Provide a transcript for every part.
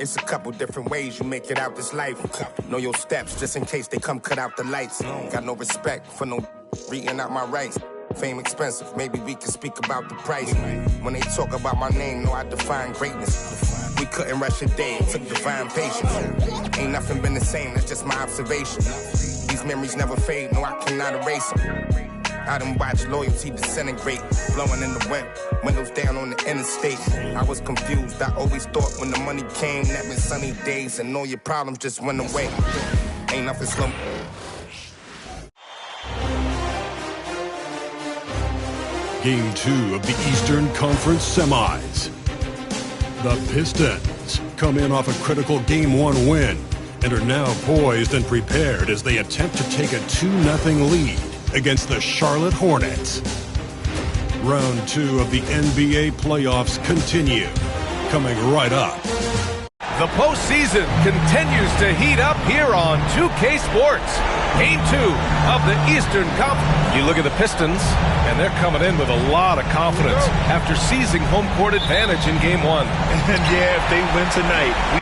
It's a couple different ways you make it out this life. Know your steps just in case they come cut out the lights. Got no respect for no reading out my rights. Fame expensive, maybe we can speak about the price. When they talk about my name, know I define greatness. We couldn't rush a day, it took divine patience. Ain't nothing been the same, that's just my observation. These memories never fade, no I cannot erase them. I done watched loyalty disintegrate, blowing in the wind, windows down on the interstate. I was confused, I always thought when the money came, that meant sunny days and all your problems just went away. Ain't nothing slow. Game 2 of the Eastern Conference Semis. The Pistons come in off a critical Game 1 win and are now poised and prepared as they attempt to take a 2-0 lead against the Charlotte Hornets. Round 2 of the NBA playoffs continue, coming right up. The postseason continues to heat up here on 2K Sports. Game 2 of the Eastern Conference. You look at the Pistons, and they're coming in with a lot of confidence after seizing home court advantage in Game 1. And yeah, if they win tonight...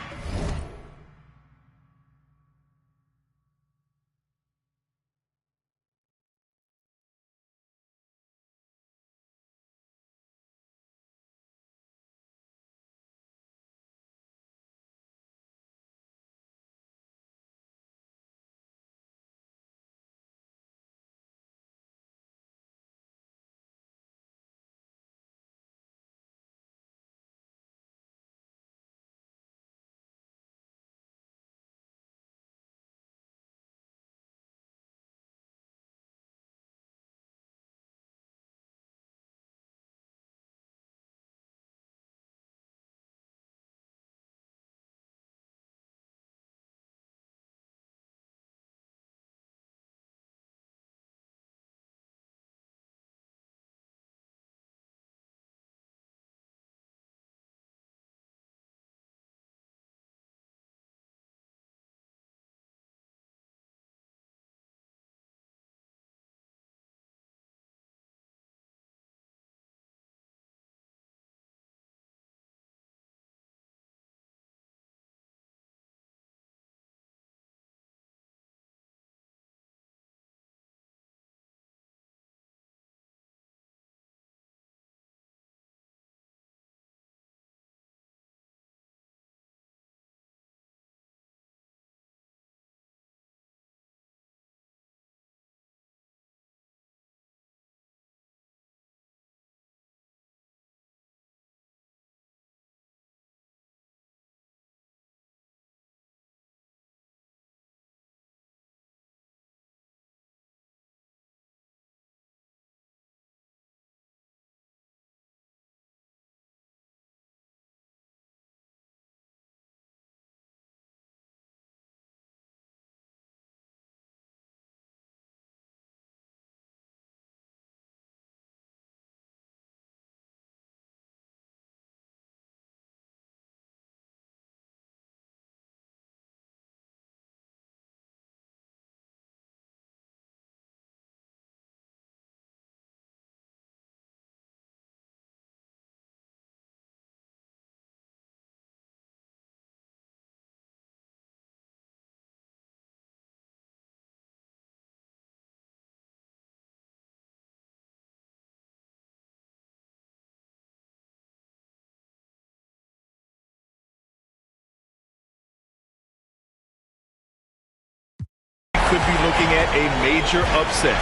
could be looking at a major upset.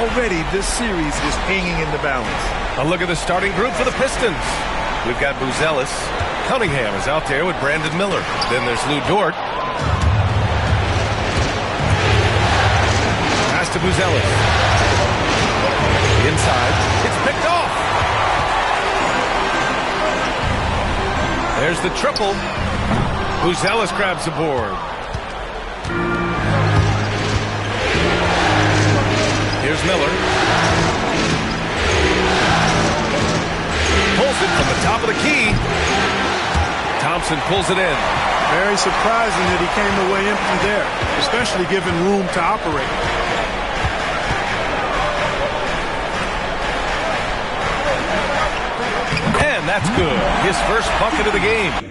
Already, this series is hanging in the balance. A look at the starting group for the Pistons. We've got Buzelis. Cunningham is out there with Brandon Miller. Then there's Lou Dort. Pass to Buzelis. Inside. It's picked off. There's the triple. Buzelis grabs the board. Here's Miller. Pulls it from the top of the key. Thompson pulls it in. Very surprising that he came away empty there, especially given room to operate. And that's good. His first bucket of the game.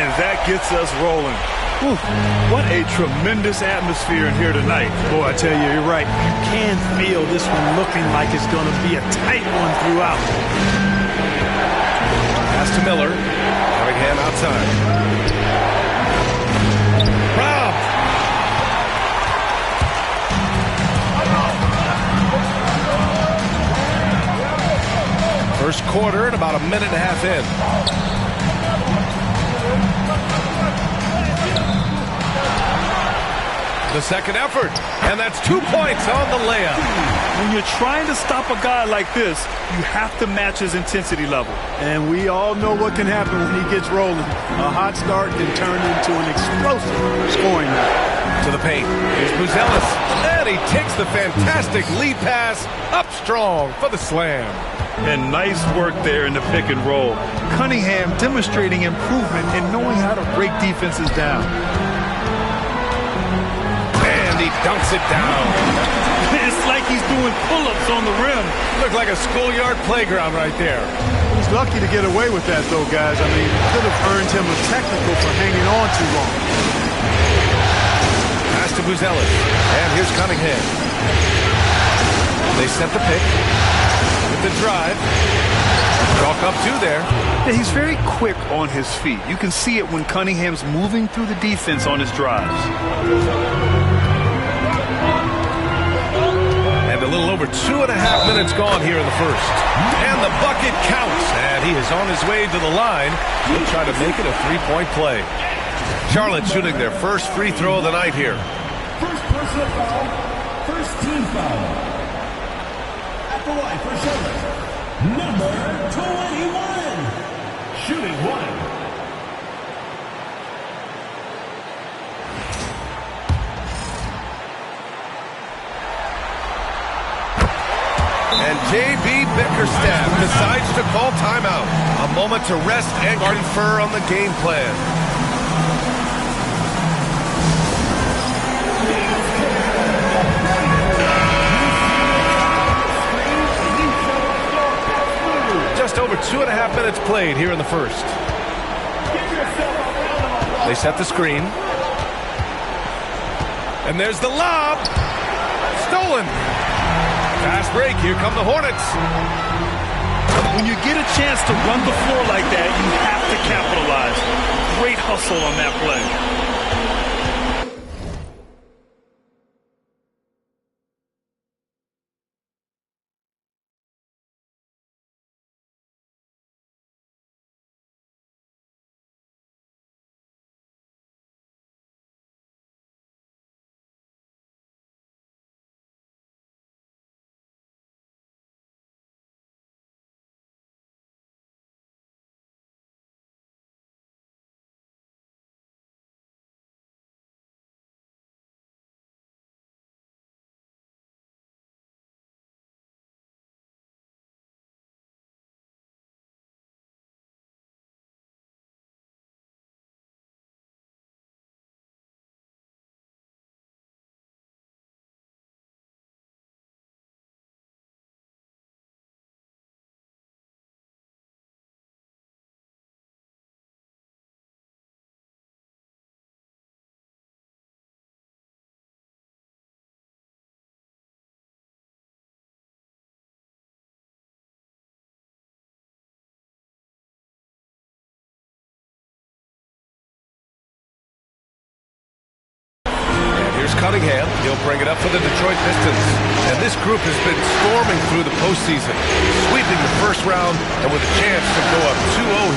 And that gets us rolling. Whew, what a tremendous atmosphere in here tonight. Boy, I tell you, you're right. You can feel this one looking like it's going to be a tight one throughout. Pass to Miller. Cunningham outside. Robbed. First quarter and about a minute and a half in. The second effort, and that's 2 points on the layup. When you're trying to stop a guy like this, you have to match his intensity level. And we all know what can happen when he gets rolling. A hot start can turn into an explosive scoring night. To the paint. Here's Buzelis, and he takes the fantastic lead pass up strong for the slam. And nice work there in the pick and roll. Cunningham demonstrating improvement in knowing how to break defenses down. He dunks it down. It's like he's doing pull-ups on the rim. Looked like a schoolyard playground right there. He's lucky to get away with that, though, guys. I mean, could have earned him a technical for hanging on too long. Pass to Buzelis. And here's Cunningham. They set the pick with the drive. Chalk up two there. Yeah, he's very quick on his feet. You can see it when Cunningham's moving through the defense on his drives. A little over 2.5 minutes gone here in the first. And the bucket counts. And he is on his way to the line. He'll try to make it a three-point play. Charlotte shooting their first free throw of the night here. First personal foul. First team foul. At the line for Charlotte, number 21. Shooting one. And J.B. Bickerstaff decides to call timeout. A moment to rest and confer on the game plan. Just over 2.5 minutes played here in the first. They set the screen. And there's the lob. Stolen. Fast break. Here come the Hornets. When you get a chance to run the floor like that, you have to capitalize. Great hustle on that play. Here's Cunningham. He'll bring it up for the Detroit Pistons. And this group has been storming through the postseason, sweeping the first round and with a chance to go up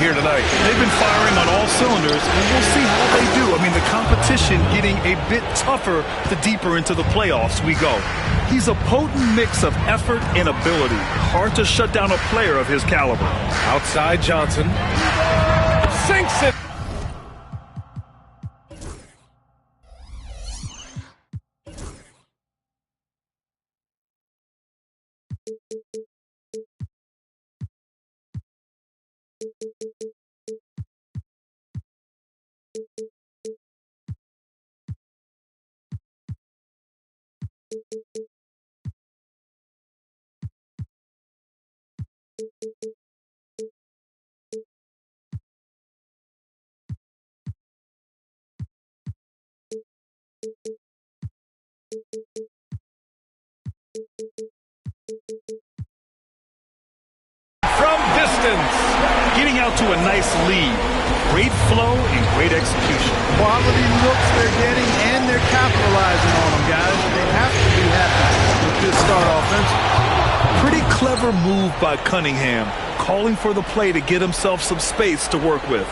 2-0 here tonight. They've been firing on all cylinders, and we'll see how they do. I mean, the competition getting a bit tougher the deeper into the playoffs we go. He's a potent mix of effort and ability. Hard to shut down a player of his caliber. Outside Johnson. Sinks it. From distance. Getting out to a nice lead. Great flow and great execution. Quality looks they're getting, and they're capitalizing on them, guys. They have to be happy with this start offensively. Pretty clever move by Cunningham, calling for the play to get himself some space to work with.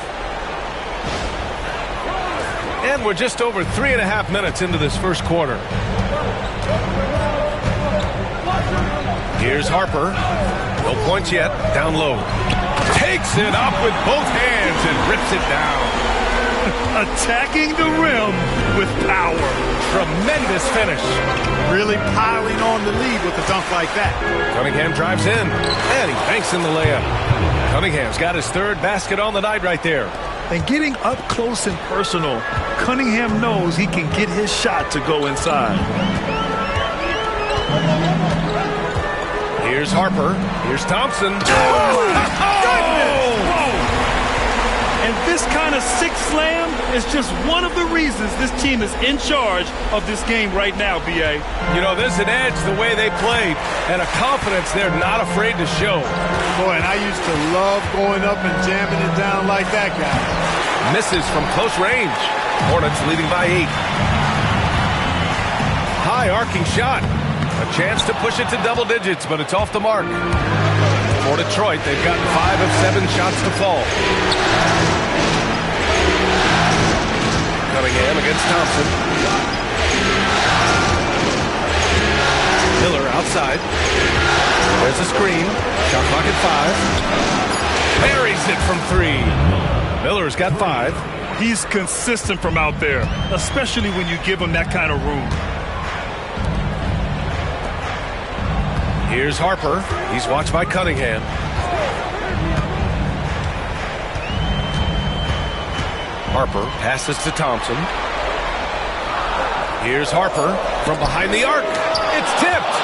And we're just over 3.5 minutes into this first quarter. Here's Harper. No points yet. Down low. Takes it up with both hands and rips it down. Attacking the rim with power. Tremendous finish. Really piling on the lead with a dunk like that. Cunningham drives in, and he banks in the layup. Cunningham's got his third basket on the night right there. And getting up close and personal, Cunningham knows he can get his shot to go inside. Here's Harper. Here's Thompson. And this kind of six slam is just one of the reasons this team is in charge of this game right now, B.A. You know, there's an edge the way they played and a confidence they're not afraid to show. Boy, and I used to love going up and jamming it down like that, guy. Misses from close range. Hornets leading by 8. High arcing shot. A chance to push it to double digits, but it's off the mark. For Detroit, they've gotten 5 of 7 shots to fall. Cunningham against Thompson. Miller outside. There's a screen. Shot clock at 5. Buries it from 3. Miller's got 5. He's consistent from out there, especially when you give him that kind of room. Here's Harper. He's watched by Cunningham. Harper passes to Thompson. Here's Harper from behind the arc. It's tipped.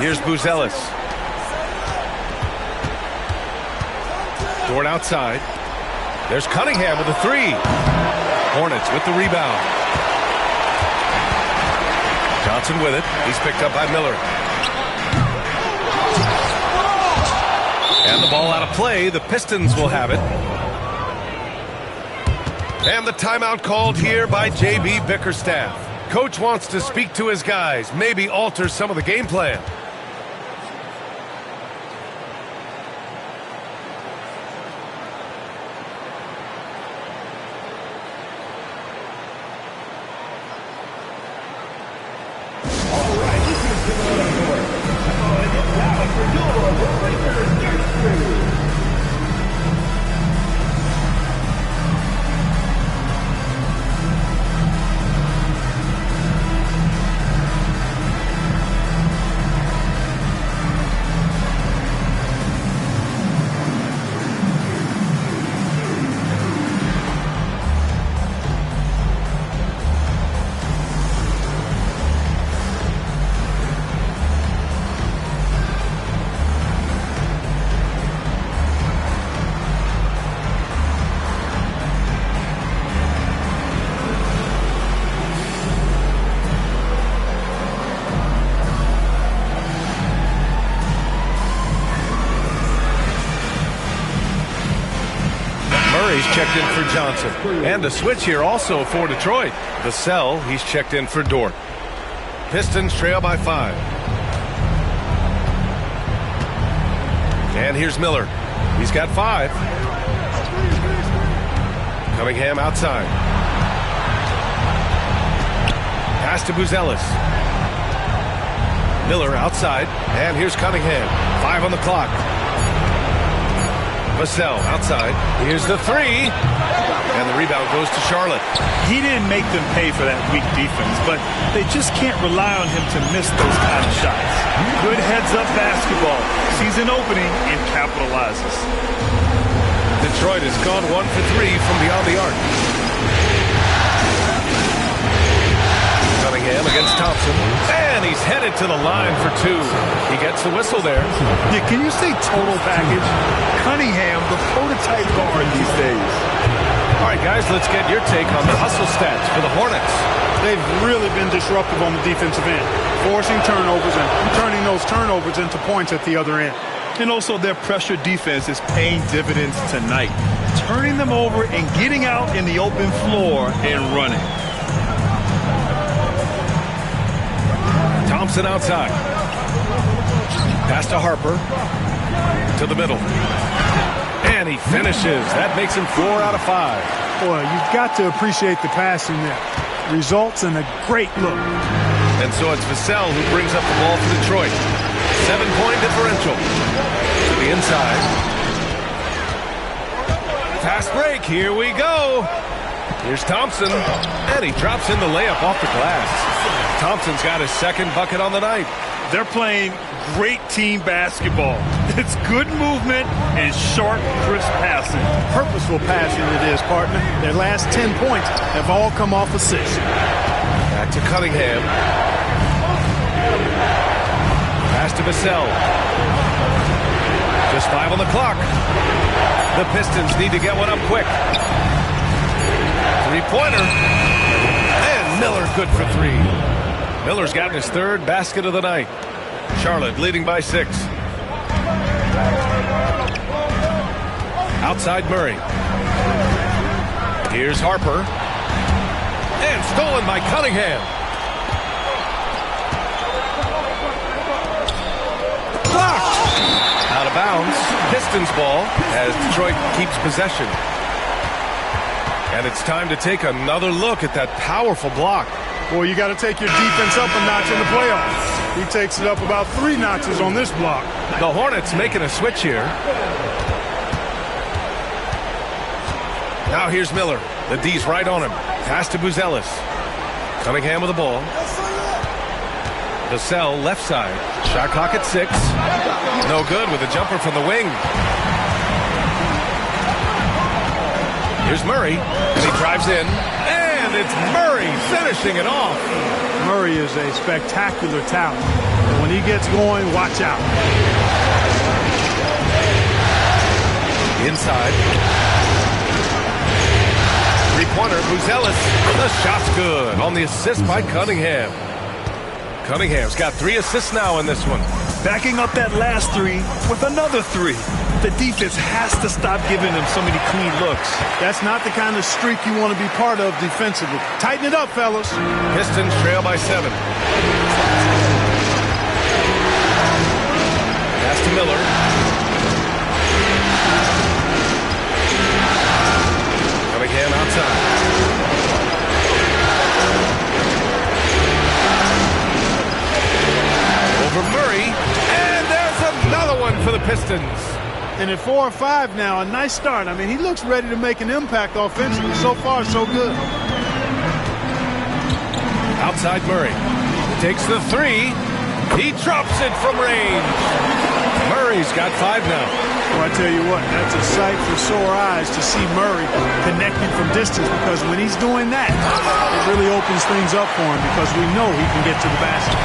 Here's Buzelis. Dort outside. There's Cunningham with a 3. Hornets with the rebound. Johnson with it. He's picked up by Miller. And the ball out of play. The Pistons will have it. And the timeout called here by J.B. Bickerstaff. Coach wants to speak to his guys, maybe alter some of the game plan. Checked in for Johnson. And a switch here also for Detroit. Vassell, he's checked in for Dort. Pistons trail by 5. And here's Miller. He's got 5. Cunningham outside. Pass to Buzelis. Miller outside. And here's Cunningham. 5 on the clock. Vassell outside. Here's the 3. And the rebound goes to Charlotte. He didn't make them pay for that weak defense, but they just can't rely on him to miss those kind of shots. Good heads-up basketball. Sees an opening and capitalizes. Detroit has gone 1 for 3 from beyond the arc. Cunningham against Thompson. And he's headed to the line for 2. He gets the whistle there. Yeah, can you say total package? Cunningham, the prototype guard these days. All right, right, guys, let's get your take on the hustle stats for the Hornets. They've really been disruptive on the defensive end, forcing turnovers and turning those turnovers into points at the other end. And also their pressure defense is paying dividends tonight, turning them over and getting out in the open floor and running. Thompson outside. Pass to Harper. To the middle. And he finishes. That makes him 4 out of 5. Boy, you've got to appreciate the passing there. Results in a great look. And so it's Vassell who brings up the ball for Detroit. 7-point differential. To the inside. Fast break. Here we go. Here's Thompson. And he drops in the layup off the glass. Thompson's got his second bucket on the night. They're playing great team basketball. It's good movement and sharp, crisp passing. Purposeful passing it is, partner. Their last 10 points have all come off assists. Back to Cunningham. Pass to Vassell. Just 5 on the clock. The Pistons need to get one up quick. Three-pointer. And Miller good for 3. Miller's gotten his 3rd basket of the night. Charlotte leading by 6. Outside Murray. Here's Harper. And stolen by Cunningham. Blocked. Out of bounds. Pistons ball as Detroit keeps possession. And it's time to take another look at that powerful block. Well, you got to take your defense up a notch in the playoffs. He takes it up about 3 notches on this block. The Hornets making a switch here. Now here's Miller. The D's right on him. Pass to Buzelis. Cunningham with the ball. Vassell left side. Shot clock at 6. No good with a jumper from the wing. Here's Murray. And he drives in. And it's Murray finishing it off. Murray is a spectacular talent. And when he gets going, watch out. Inside. Three-pointer, Buzelis. The shot's good on the assist by Cunningham. Cunningham's got 3 assists now in this one. Backing up that last 3 with another 3. The defense has to stop giving them so many clean looks. That's not the kind of streak you want to be part of defensively. Tighten it up, fellas. Pistons trail by 7. Pass to Miller. Cunningham outside. Over Murray. And there's another one for the Pistons. And at 4 or 5 now, a nice start. I mean, he looks ready to make an impact offensively. So far, so good. Outside Murray. Takes the 3. He drops it from range. Murray's got 5 now. Well, I tell you what, that's a sight for sore eyes to see Murray connecting from distance, because when he's doing that, it really opens things up for him, because we know he can get to the basket.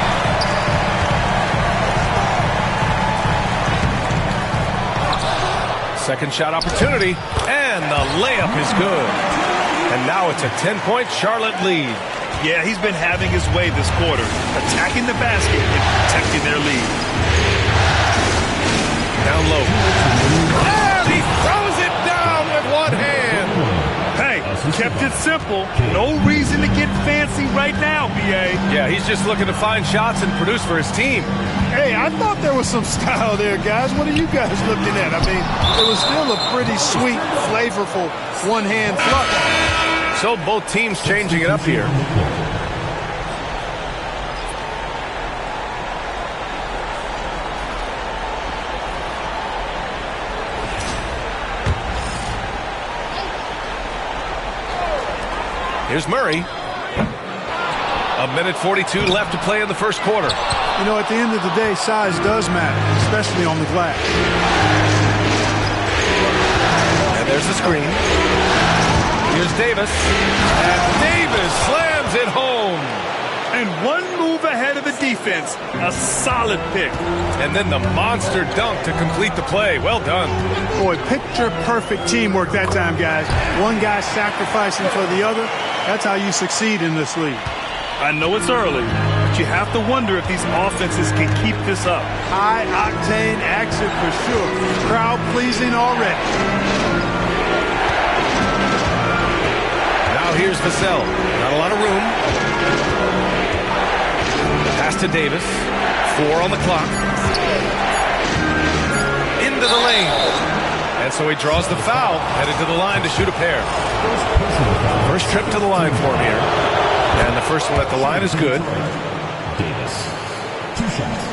Second shot opportunity, and the layup is good. And now it's a 10-point Charlotte lead. Yeah, he's been having his way this quarter, attacking the basket and protecting their lead. Down low. And he throws it down with one hand. Hey, kept it simple. No reason to get fancy right now, B.A. Yeah, he's just looking to find shots and produce for his team. Hey, I thought there was some style there, guys. What are you guys looking at? I mean, it was still a pretty sweet, flavorful one-hand flush. So both teams changing it up here. Here's Murray. 1:42 left to play in the first quarter. You know, at the end of the day, size does matter, especially on the glass. And there's the screen. Here's Davis. And Davis slams it home. And one move ahead of the defense. A solid pick. And then the monster dunk to complete the play. Well done. Boy, picture-perfect teamwork that time, guys. One guy sacrificing for the other. That's how you succeed in this league. I know it's early, but you have to wonder if these offenses can keep this up. High-octane action for sure. Crowd-pleasing already. Now here's Vassell. Not a lot of room. Pass to Davis. 4 on the clock. Into the lane. And so he draws the foul. Headed to the line to shoot a pair. First trip to the line for him here. And the first one at the line is good. Davis. 2 shots.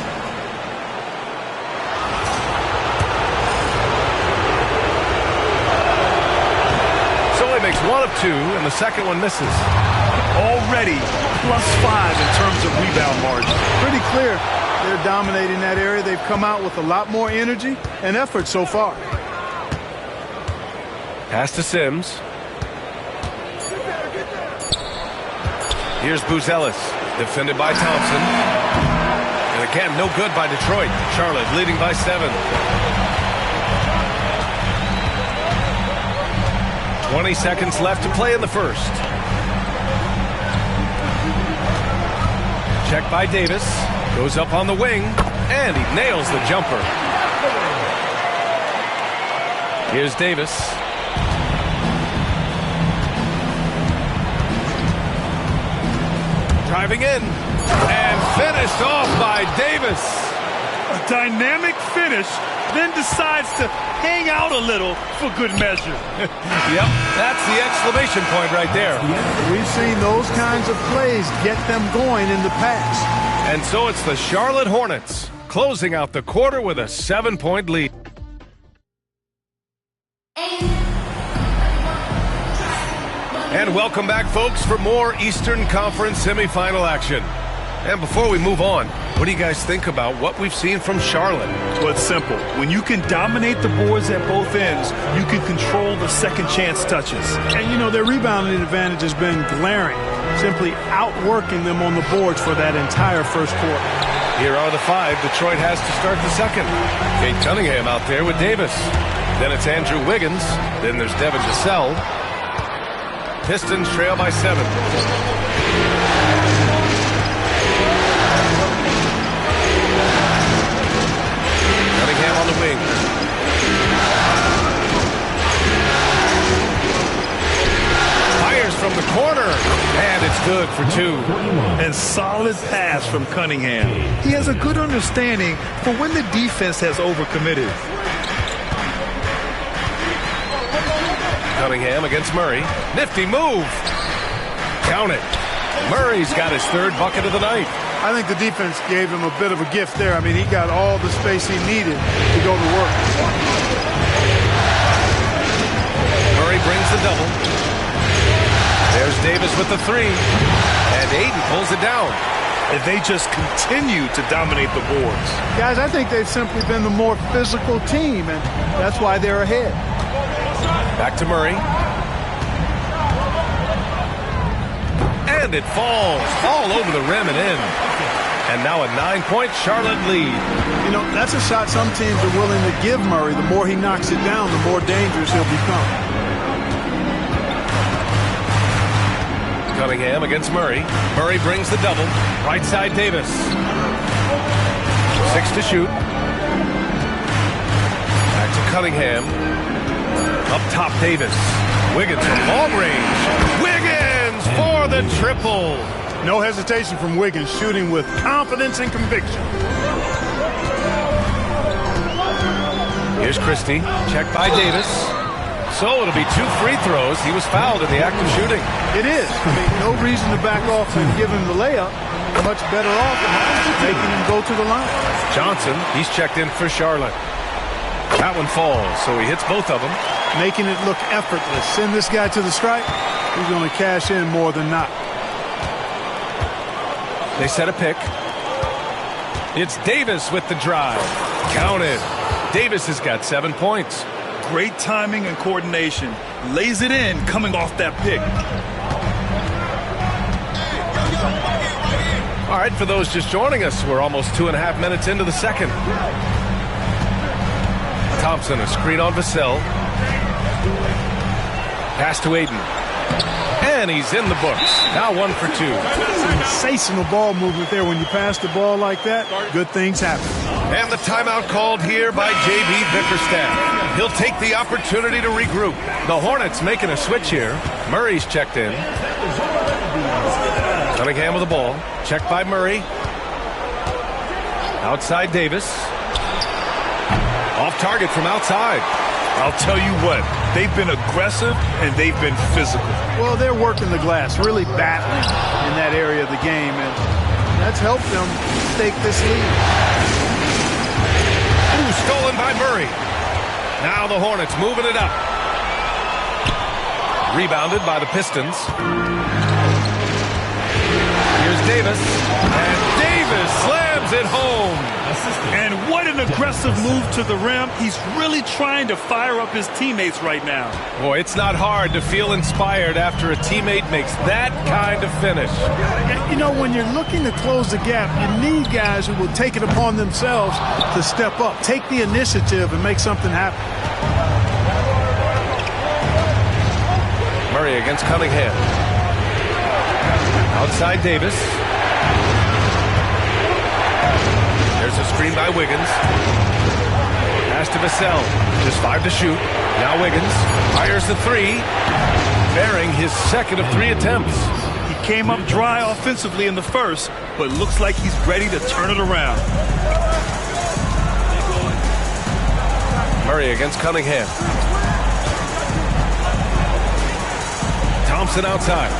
So he makes 1 of 2, and the second one misses. Already +5 in terms of rebound margin. Pretty clear they're dominating that area. They've come out with a lot more energy and effort so far. Pass to Sims. Here's Buzelis, defended by Thompson. And again, no good by Detroit. Charlotte leading by 7. 20 seconds left to play in the first. Check by Davis. Goes up on the wing, and he nails the jumper. Here's Davis. Driving in, and finished off by Davis. A dynamic finish, then decides to hang out a little for good measure. Yep, that's the exclamation point right there. We've seen those kinds of plays get them going in the past. And so it's the Charlotte Hornets closing out the quarter with a 7-point lead. And welcome back, folks, for more Eastern Conference semifinal action. And before we move on, what do you guys think about what we've seen from Charlotte? Well, it's simple. When you can dominate the boards at both ends, you can control the second chance touches. And, you know, their rebounding advantage has been glaring, simply outworking them on the boards for that entire first quarter. Here are the 5 Detroit has to start the second. Kate Cunningham out there with Davis. Then it's Andrew Wiggins. Then there's Devin Vassell. Pistons trail by 7. Cunningham on the wing. Fires from the corner, and it's good for 2. And solid pass from Cunningham. He has a good understanding for when the defense has overcommitted. Cunningham against Murray. Nifty move. Count it. Murray's got his 3rd bucket of the night. I think the defense gave him a bit of a gift there. I mean, he got all the space he needed to go to work. Murray brings the double. There's Davis with the 3. And Aiden pulls it down. And they just continue to dominate the boards. Guys, I think they've simply been the more physical team, and that's why they're ahead. Back to Murray. And it falls all over the rim and in. And now a 9-point Charlotte lead. You know, that's a shot some teams are willing to give Murray. The more he knocks it down, the more dangerous he'll become. Cunningham against Murray. Murray brings the double. Right side Davis. 6 to shoot. Back to Cunningham. Up top Davis. Wiggins from long range. Wiggins for the triple. No hesitation from Wiggins, shooting with confidence and conviction. Here's Christie. Checked by Davis. So it'll be 2 free throws. He was fouled in the act of shooting. It is. I mean, no reason to back off and give him the layup. Much better off making him go to the line. Johnson, he's checked in for Charlotte. That one falls, so he hits both of them. Making it look effortless. Send this guy to the stripe. He's going to cash in more than not. They set a pick. It's Davis with the drive. Counted. Davis has got 7 points. Great timing and coordination. Lays it in coming off that pick. All right, for those just joining us, we're almost 2.5 minutes into the second. Thompson, a screen on Vassell. Pass to Aiden. And he's in the books. Now 1 for 2. Sensational ball movement there. When you pass the ball like that, good things happen. And the timeout called here by J.B. Bickerstaff. He'll take the opportunity to regroup. The Hornets making a switch here. Murray's checked in. Cunningham with the ball. Checked by Murray. Outside Davis. Off target from outside. I'll tell you what, they've been aggressive and they've been physical. Well, they're working the glass, really battling in that area of the game, and that's helped them stake this lead. Ooh, stolen by Murray. Now the Hornets moving it up. Rebounded by the Pistons. Here's Davis. And Davis slams it home. And what an aggressive move to the rim. He's really trying to fire up his teammates right now. Boy, it's not hard to feel inspired after a teammate makes that kind of finish. You know, when you're looking to close the gap, you need guys who will take it upon themselves to step up, take the initiative, and make something happen. Murray against Cunningham. Outside Davis. There's a screen by Wiggins. Pass to Vassell. Just 5 to shoot. Now Wiggins fires the 3, bearing his second of 3 attempts. He came up dry offensively in the first, but looks like he's ready to turn it around. Murray against Cunningham. Thompson outside.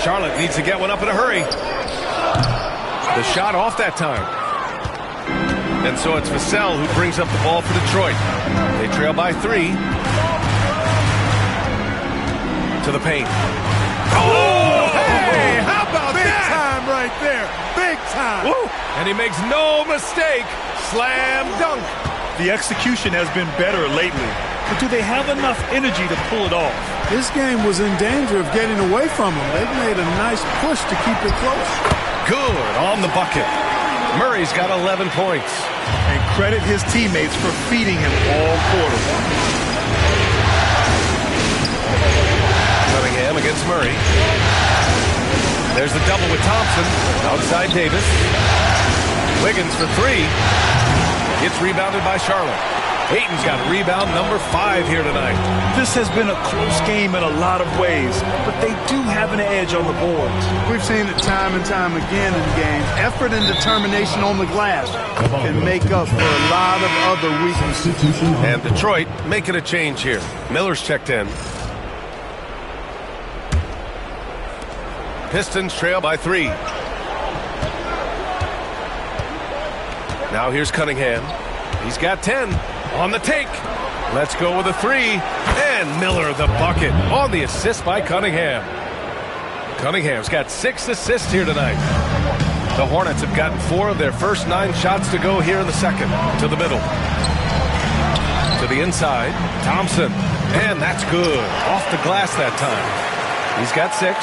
Charlotte needs to get one up in a hurry. The shot off that time. And so it's Vassell who brings up the ball for Detroit. They trail by 3. To the paint. Oh, hey, how about Big that? time right there. Big time. Woo. And he makes no mistake. Slam dunk. The execution has been better lately, but do they have enough energy to pull it off? This game was in danger of getting away from them. They've made a nice push to keep it close. Good on the bucket. Murray's got 11 points. And credit his teammates for feeding him all quarter. Cunningham against Murray. There's the double with Thompson. Outside Davis. Wiggins for 3. Gets rebounded by Charlotte. Ayton's got rebound number 5 here tonight. This has been a close game in a lot of ways, but they do have an edge on the boards. We've seen it time and time again in games. Effort and determination on the glass can make up for a lot of other weaknesses. And Detroit making a change here. Miller's checked in. Pistons trail by 3. Now here's Cunningham. He's got 10 on the take. Let's go with a 3. And Miller the bucket on the assist by Cunningham. Cunningham's got 6 assists here tonight. The Hornets have gotten 4 of their first 9 shots to go here in the second. To the middle. To the inside. Thompson. And that's good. Off the glass that time. He's got 6.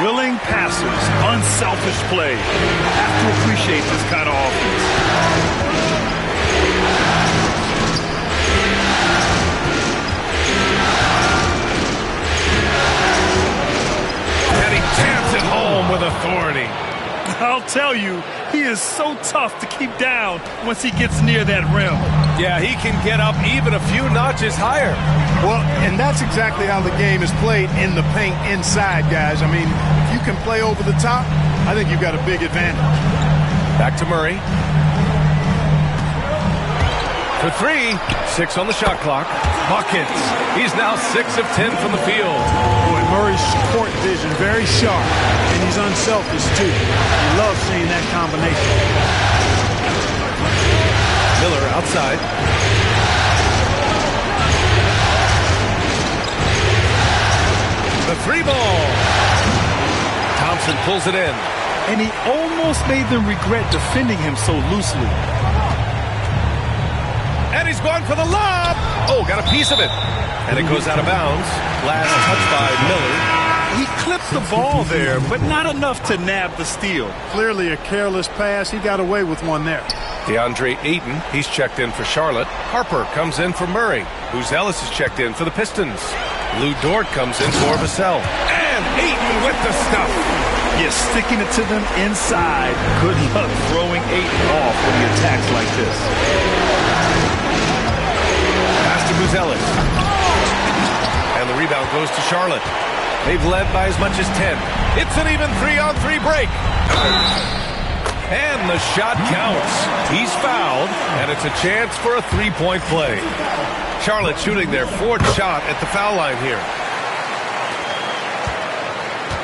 Willing passers, unselfish play. Have to appreciate this kind of offense. And he taps it home with authority. I'll tell you, he is so tough to keep down once he gets near that rim. Yeah, he can get up even a few notches higher. Well, and that's exactly how the game is played in the paint inside, guys. I mean, if you can play over the top, I think you've got a big advantage. Back to Murray. For 3, 6 on the shot clock. Buckets. He's now 6 of 10 from the field. Boy, Murray's court vision very sharp, and he's unselfish too. You love seeing that combination. Miller outside. The 3 ball. Thompson pulls it in. And he almost made them regret defending him so loosely. And he's going for the lob. Oh, got a piece of it. And it goes out of bounds. Last touch by Miller. He clipped the ball there, but not enough to nab the steal. Clearly a careless pass. He got away with one there. DeAndre Ayton, he's checked in for Charlotte. Harper comes in for Murray. Ellis is checked in for the Pistons. Lou Dort comes in for Vassell. And Ayton with the stuff. Yes, sticking it to them inside. Good luck throwing Ayton off when he attacks like this. Pass to Ellis. And the rebound goes to Charlotte. They've led by as much as 10. It's an even 3-on-3 break. And the shot counts. He's fouled, and it's a chance for a three-point play. Charlotte shooting their fourth shot at the foul line here.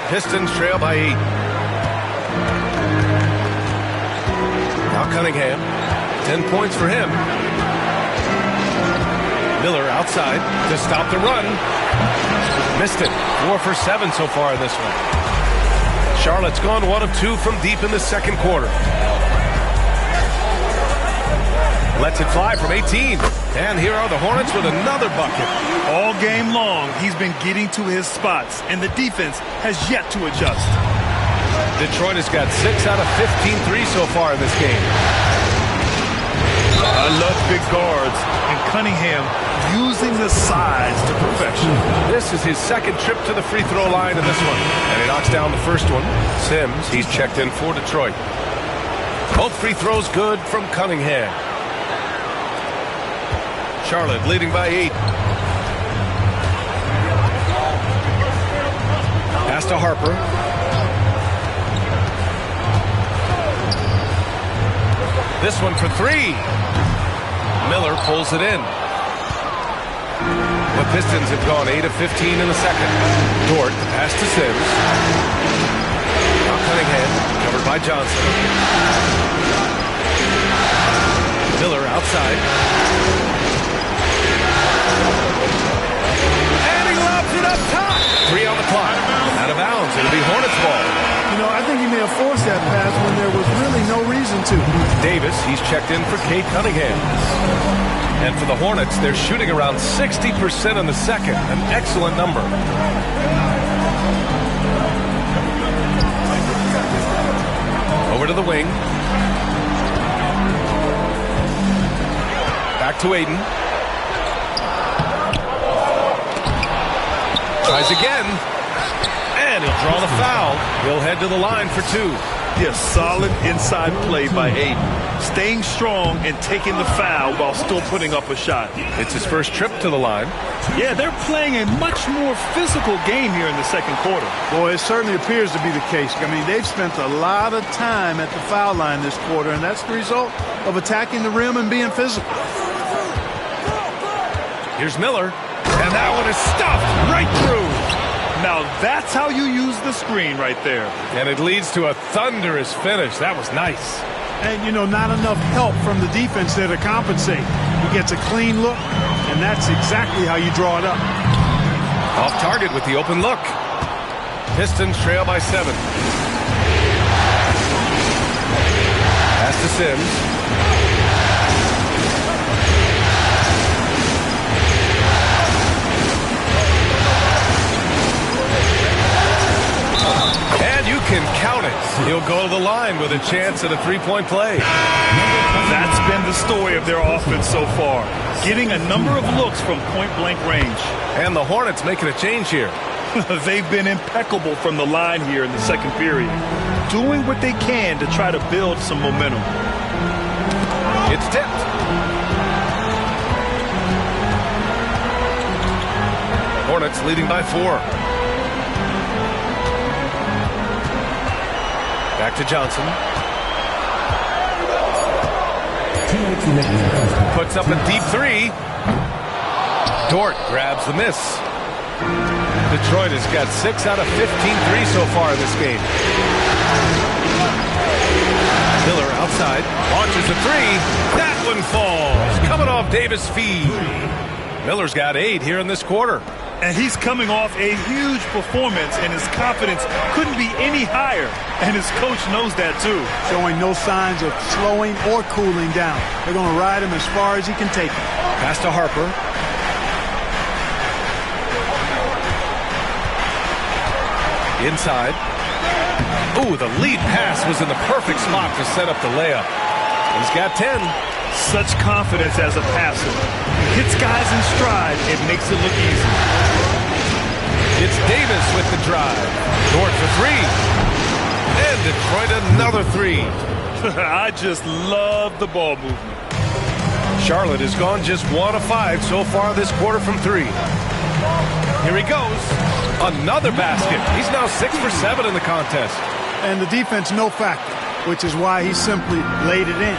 Pistons trail by 8. Now Cunningham. 10 points for him. Miller outside to stop the run. Missed it. 4 for 7 so far in this one. Charlotte's gone 1 of 2 from deep in the second quarter. Lets it fly from 18. And here are the Hornets with another bucket. All game long, he's been getting to his spots, and the defense has yet to adjust. Detroit has got 6 out of 15 threes so far in this game. I love big guards, and Cunningham using the size to perfection. This is his second trip to the free throw line in this one. And he knocks down the first one. Sims, he's checked in for Detroit. Both free throws good from Cunningham. Charlotte leading by 8. Pass to Harper. This one for 3. Miller pulls it in. The Pistons have gone 8 of 15 in the second. Dort, pass to Sims. Now Cunningham, covered by Johnson. Miller outside. And he lobs it up top. 3 on the clock. Out of bounds. It'll be Hornets ball. You know, I think he may have forced that pass when there was really no reason to. Davis, he's checked in for Cade Cunningham. And for the Hornets, they're shooting around 60% in the second. An excellent number. Over to the wing. Back to Ayton. Tries again. And he'll draw the foul. He'll head to the line for 2. Yes, solid inside play by Ayton. Staying strong and taking the foul while still putting up a shot. It's his first trip to the line. Yeah, they're playing a much more physical game here in the second quarter. Boy, it certainly appears to be the case. I mean, they've spent a lot of time at the foul line this quarter, and that's the result of attacking the rim and being physical. Here's Miller. And that one is stuffed right through. Now that's how you use the screen right there. And it leads to a thunderous finish. That was nice. And, you know, not enough help from the defense there to compensate. He gets a clean look, and that's exactly how you draw it up. Off target with the open look. Pistons trail by 7. Pass to Sims. And you can count it. He'll go to the line with a chance at a three-point play. That's been the story of their offense so far. Getting a number of looks from point-blank range. And the Hornets making a change here. They've been impeccable from the line here in the second period. Doing what they can to try to build some momentum. It's tipped. Hornets leading by 4. Back to Johnson. Puts up a deep 3. Dort grabs the miss. Detroit has got 6 out of 15 threes so far in this game. Miller outside. Launches a 3. That one falls. Coming off Davis' feed. Miller's got 8 here in this quarter. And he's coming off a huge performance, and his confidence couldn't be any higher. And his coach knows that, too. Showing no signs of slowing or cooling down. They're going to ride him as far as he can take him. Pass to Harper. Inside. Ooh, the lead pass was in the perfect spot to set up the layup. He's got 10. Such confidence as a passer. Hits guys in stride. It makes it look easy. It's Davis with the drive. Short for three. And Detroit another three. I just love the ball movement. Charlotte has gone just 1 of 5 so far this quarter from three. Here he goes. Another basket. He's now 6 for 7 in the contest. And the defense no factor, which is why he simply laid it in.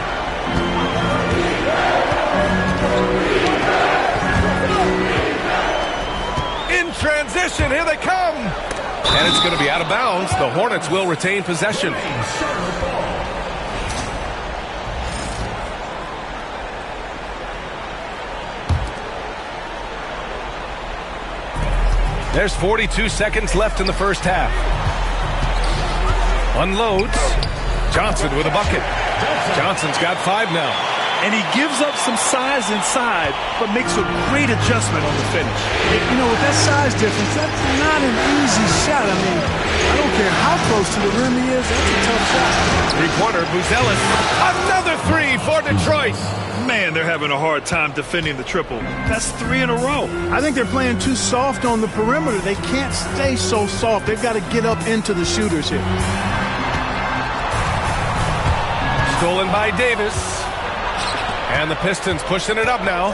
In transition, here they come. And it's going to be out of bounds. The Hornets will retain possession. There's 42 seconds left in the first half. Unloads. Johnson with a bucket. Johnson's got 5 now. And he gives up some size inside, but makes a great adjustment on the finish. You know, with that size difference, that's not an easy shot. I mean, I don't care how close to the rim he is, that's a tough shot. Three-pointer, Buzelis. Another three for Detroit. Man, they're having a hard time defending the triple. That's 3 in a row. I think they're playing too soft on the perimeter. They can't stay so soft. They've got to get up into the shooters here. Stolen by Davis. And the Pistons pushing it up now.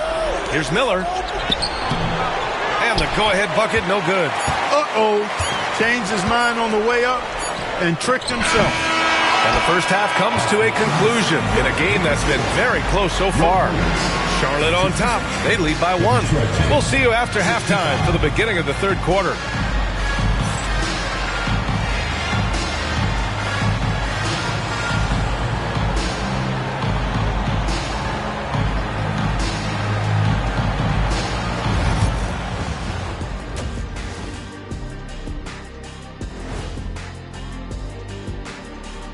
Here's Miller. And the go-ahead bucket, no good. Uh-oh. Changed his mind on the way up and tricked himself. And the first half comes to a conclusion in a game that's been very close so far. Charlotte on top. They lead by 1. We'll see you after halftime for the beginning of the third quarter.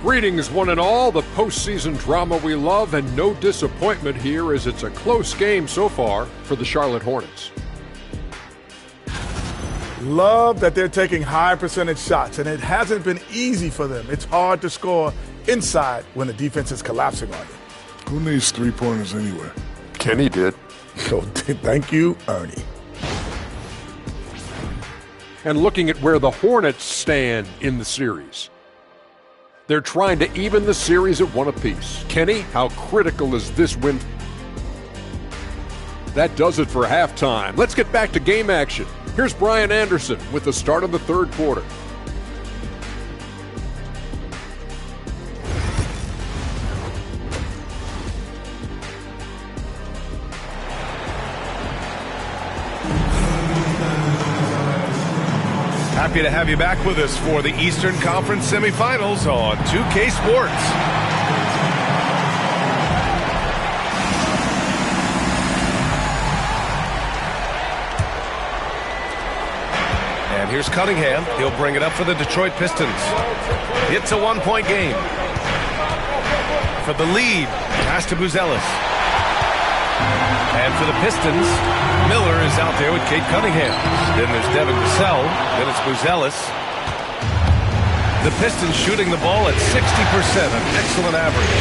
Greetings, one and all. The postseason drama we love, and no disappointment here as it's a close game so far for the Charlotte Hornets. Love that they're taking high percentage shots, and it hasn't been easy for them. It's hard to score inside when the defense is collapsing on you. Who needs three-pointers anyway? Kenny did. So thank you, Ernie. And looking at where the Hornets stand in the series. They're trying to even the series at 1 apiece. Kenny, how critical is this win? That does it for halftime. Let's get back to game action. Here's Brian Anderson with the start of the third quarter. Happy to have you back with us for the Eastern Conference semifinals on 2K Sports. And here's Cunningham. He'll bring it up for the Detroit Pistons. It's a 1-point game. For the lead, pass to Buzelis. And for the Pistons, Miller is out there with Kate Cunningham. Then there's Devin Vassell. Then it's Buzelis. The Pistons shooting the ball at 60%, an excellent average.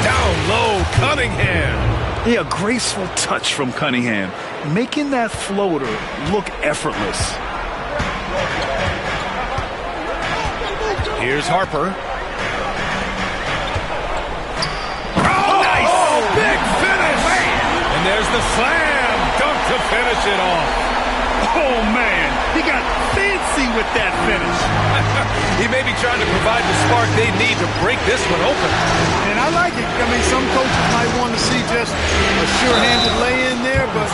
Down low, Cunningham. Yeah, a graceful touch from Cunningham, making that floater look effortless. Here's Harper. Big finish! And there's the slam dunk to finish it off. Oh, man. He got fancy with that finish. He may be trying to provide the spark they need to break this one open. And I like it. I mean, some coaches might want to see just a sure-handed lay-in there, but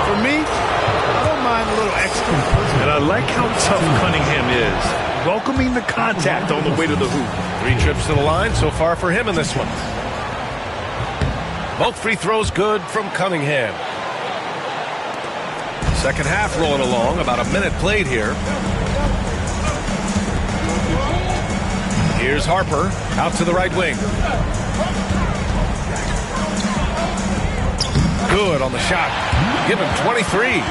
for me, I don't mind a little extra. And I like how tough Cunningham is, welcoming the contact on the way to the hoop. 3 trips to the line so far for him in this one. Both free throws good from Cunningham. Second half rolling along, about a minute played here. Here's Harper out to the right wing. Good on the shot. Give him 23.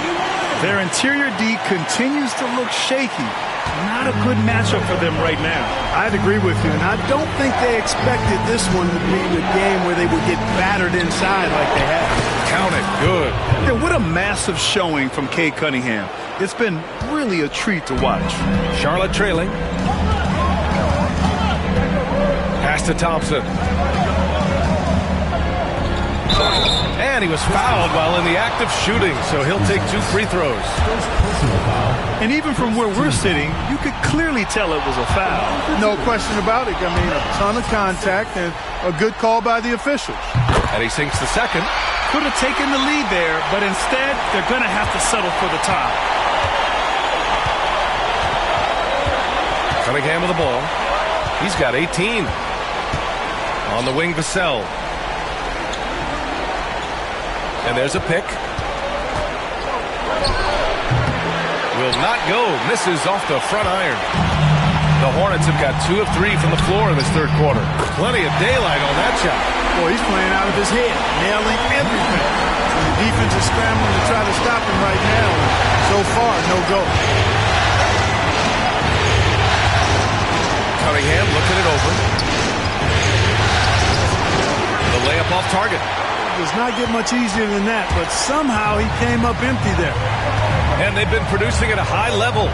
Their interior D continues to look shaky. Not a good matchup for them right now. I'd agree with you, and I don't think they expected this one to be the game where they would get battered inside like they have. Count it. Good. Yeah, what a massive showing from Cade Cunningham. It's been really a treat to watch. Charlotte trailing. Pass to Thompson. And he was fouled while in the act of shooting, so he'll take 2 free throws. And even from where we're sitting, you could clearly tell it was a foul. No question about it. I mean, a ton of contact and a good call by the officials. And he sinks the second. Could have taken the lead there, but instead, they're going to have to settle for the tie. Cunningham with the ball. He's got 18. On the wing, Vassell. And there's a pick. Will not go. Misses off the front iron. The Hornets have got 2 of 3 from the floor in this third quarter. Plenty of daylight on that shot. Boy, he's playing out of his head, nailing everything. And the defense is scrambling to try to stop him right now. So far, no go. Cunningham looking it over. The layup off target. Does not get much easier than that, but somehow he came up empty there. And they've been producing at a high level.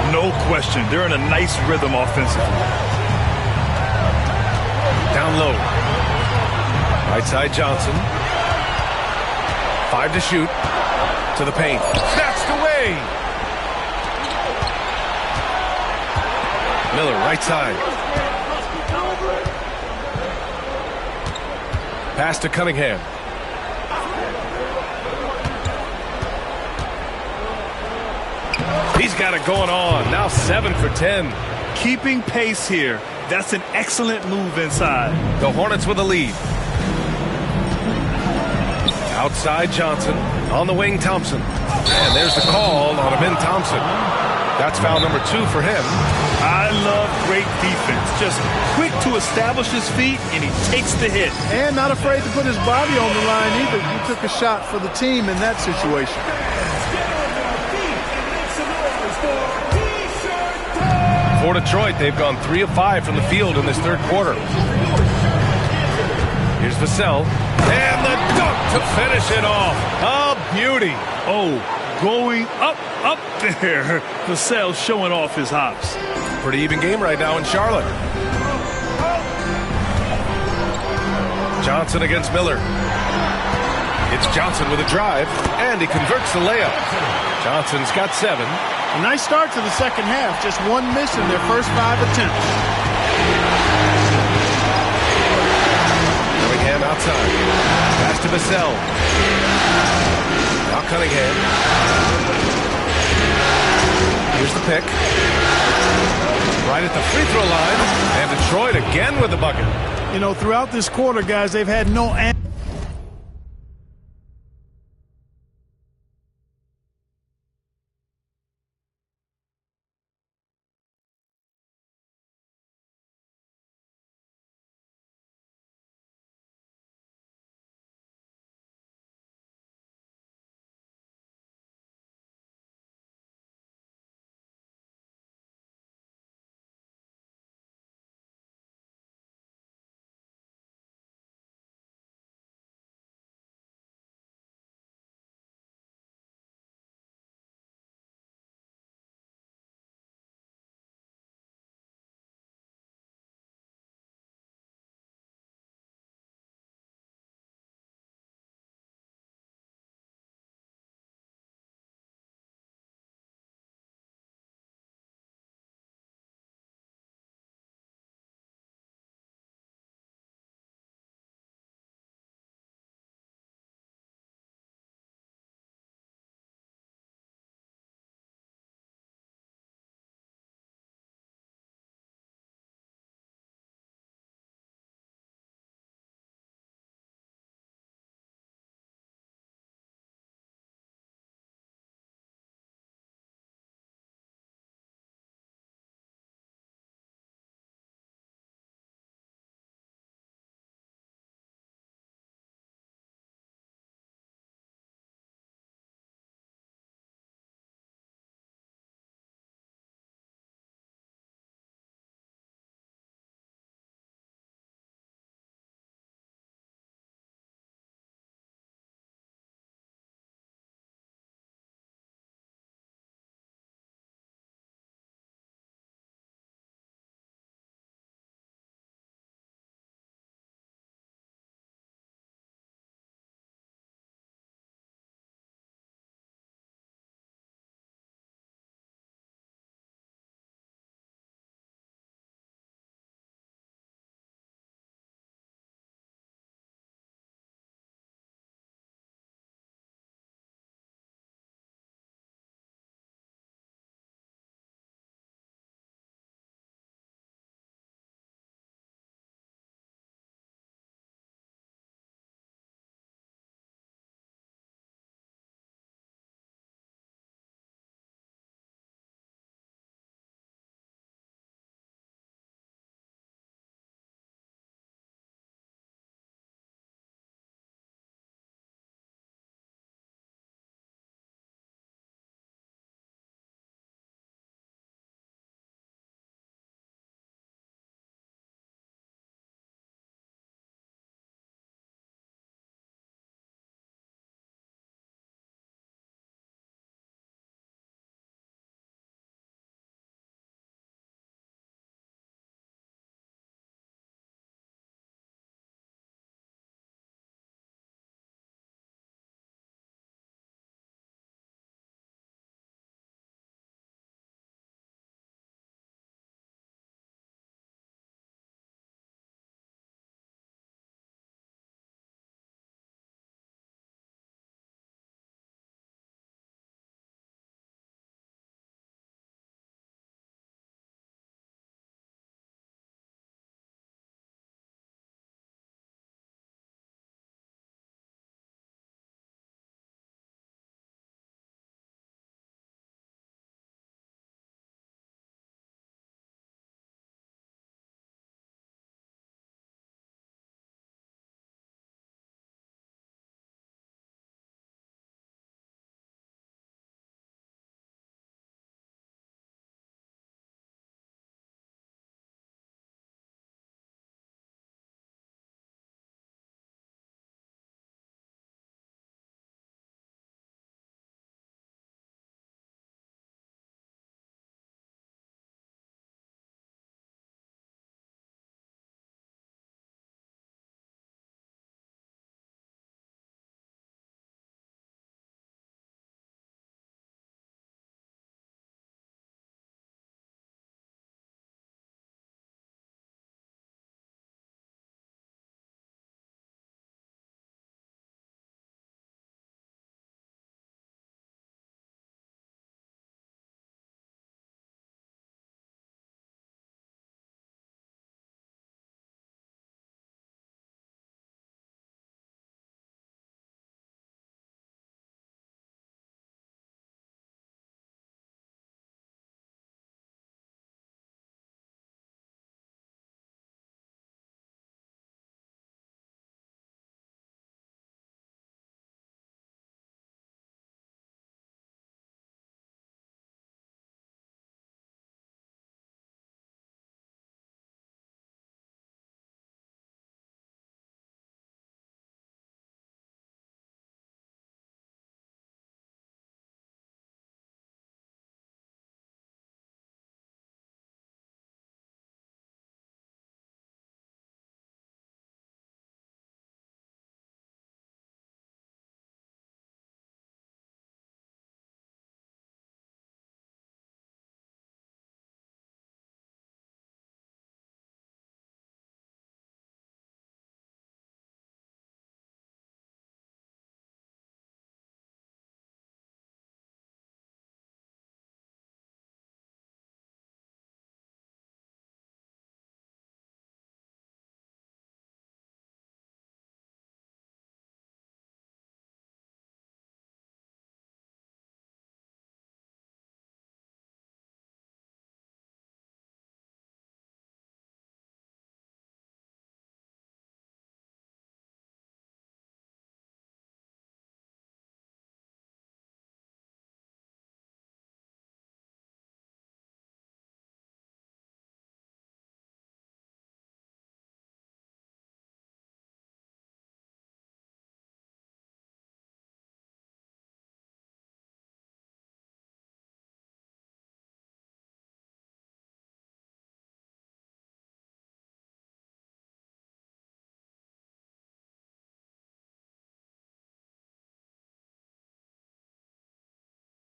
No question. They're in a nice rhythm offensively. Down low. Right side Johnson. 5 to shoot. To the paint. Snatched away. Miller, right side. Pass to Cunningham. He's got it going on. Now 7 for 10. Keeping pace here. That's an excellent move inside. The Hornets with the lead. Outside Johnson. On the wing, Thompson. And there's the call on Amin Thompson. That's foul number 2 for him. I love great defense. Just quick to establish his feet, and he takes the hit. And not afraid to put his body on the line either. He took a shot for the team in that situation. For Detroit, they've gone 3 of 5 from the field in this third quarter. Here's Vassell. And the dunk to finish it off. A beauty. Oh, going up there. Vassell showing off his hops. Pretty even game right now in Charlotte. Johnson against Miller. It's Johnson with a drive, and he converts the layup. Johnson's got 7. A nice start to the second half. Just 1 miss in their first 5 attempts. Cunningham outside. Pass to Vassell. Now Cunningham. Here's the pick. Right at the free throw line. And Detroit again with the bucket. You know, throughout this quarter, guys, they've had no answer.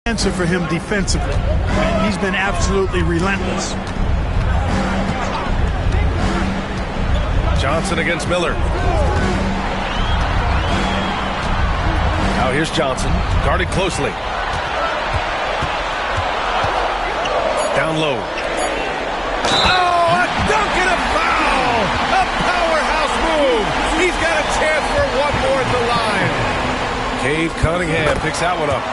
answer for him defensively. And he's been absolutely relentless. Johnson against Miller. Now here's Johnson, guarded closely. Down low. Oh, a dunk and a foul! A powerhouse move! He's got a chance for one more at the line. Cade Cunningham picks that one up.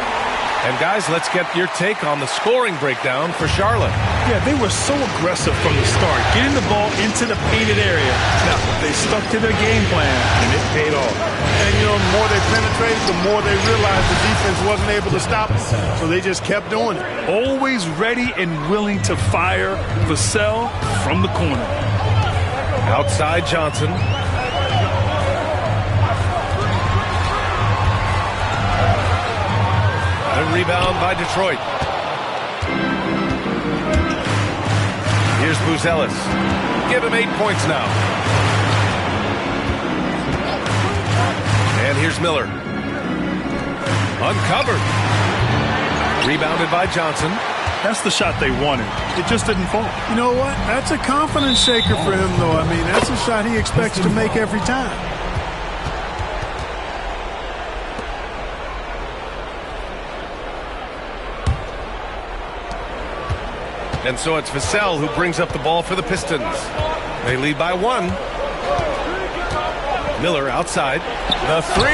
And guys, let's get your take on the scoring breakdown for Charlotte. Yeah, they were so aggressive from the start, getting the ball into the painted area. Now, they stuck to their game plan, and it paid off. And, you know, the more they penetrated, the more they realized the defense wasn't able to stop them. So they just kept doing it. Always ready and willing to fire Vassell from the corner. Outside Johnson. A rebound by Detroit. Here's Buzelis. Give him 8 points now. And here's Miller. Uncovered. Rebounded by Johnson. That's the shot they wanted. It just didn't fall. You know what? That's a confidence shaker for him, though. I mean, that's a shot he expects to make every time. And so it's Vassell who brings up the ball for the Pistons. They lead by 1. Miller outside. The 3.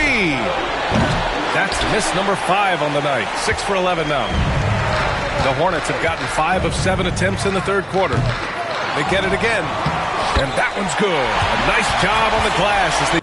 That's miss number 5 on the night. 6 for 11 now. The Hornets have gotten 5 of 7 attempts in the third quarter. They get it again. And that one's good. A nice job on the glass as they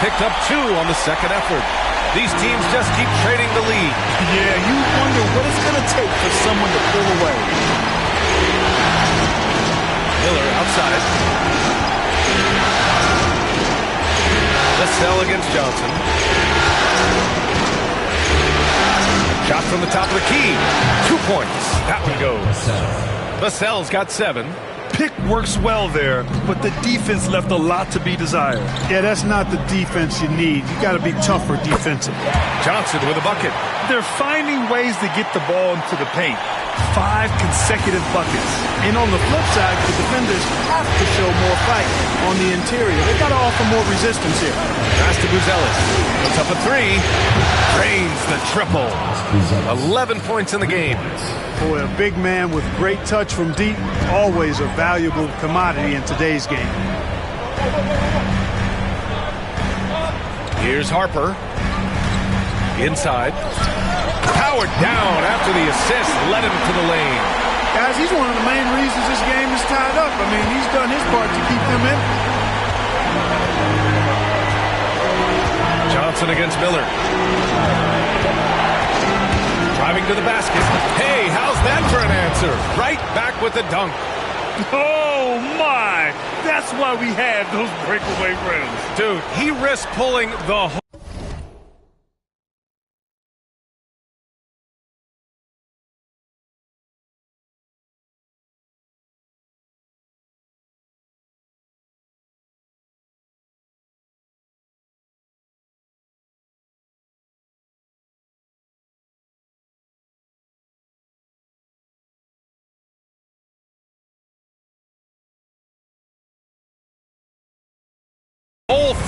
picked up 2 on the second effort. These teams just keep trading the lead. Yeah, you wonder what it's going to take for someone to pull away. Miller outside. Vassell against Johnson. Shot from the top of the key. 2 points. That one goes. Vassell's got 7. Pick works well there, but the defense left a lot to be desired. Yeah, that's not the defense you need. You got to be tougher defensively. Johnson with a bucket. They're finding ways to get the ball into the paint. 5 consecutive buckets. And on the flip side, the defenders have to show more fight on the interior. They got to offer more resistance here. Pass to Buzelis. Puts up a 3. Drains the triple. 11 points in the game. Boy, a big man with great touch from deep, always a valuable commodity in today's game. Here's Harper. Inside. Powered down after the assist. Led him to the lane. Guys, he's one of the main reasons this game is tied up. I mean, he's done his part to keep them in. Johnson against Miller. Driving to the basket. Hey, how's that for an answer? Right back with the dunk. Oh, my! That's why we have those breakaway rims. Dude, he risked pulling the whole...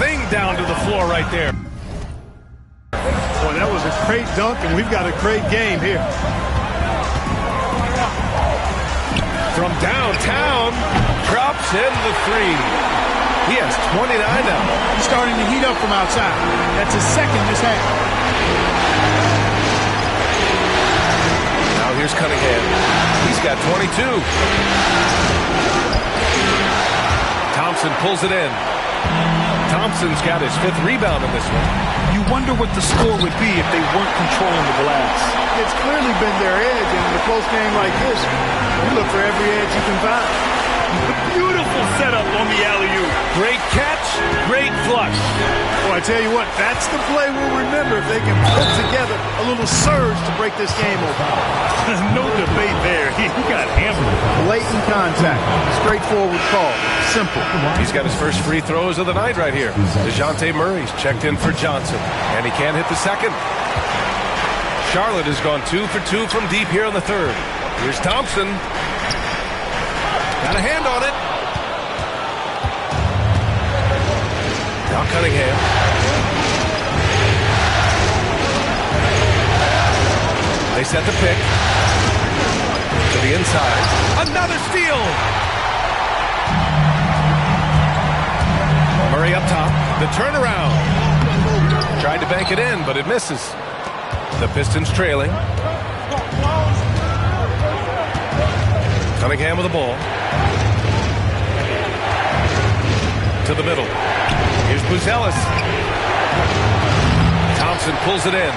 thing down to the floor right there. Boy, that was a great dunk, and we've got a great game here. From downtown, drops in the 3. He has 29 now. He's starting to heat up from outside. That's his second this half. Now here's Cunningham. He's got 22. Thompson pulls it in. Thompson's got his 5th rebound in this one. You wonder what the score would be if they weren't controlling the glass. It's clearly been their edge, and in a close game like this, you look for every edge you can find. Beautiful setup on the alley-oop. Great catch, great flush. Well, I tell you what, that's the play we'll remember if they can put together a little surge to break this game open. No debate there. He got hammered. Blatant contact. Straightforward call. Simple. He's got his first free throws of the night right here. DeJounte Murray's checked in for Johnson, and he can't hit the second. Charlotte has gone 2 for 2 from deep here in the 3rd. Here's Thompson. Got a hand on it. Now Cunningham. They set the pick. To the inside. Another steal. Murray up top. The turnaround. Tried to bank it in, but it misses. The Pistons trailing. Cunningham with the ball. To the middle. Here's Buzelis. Thompson pulls it in.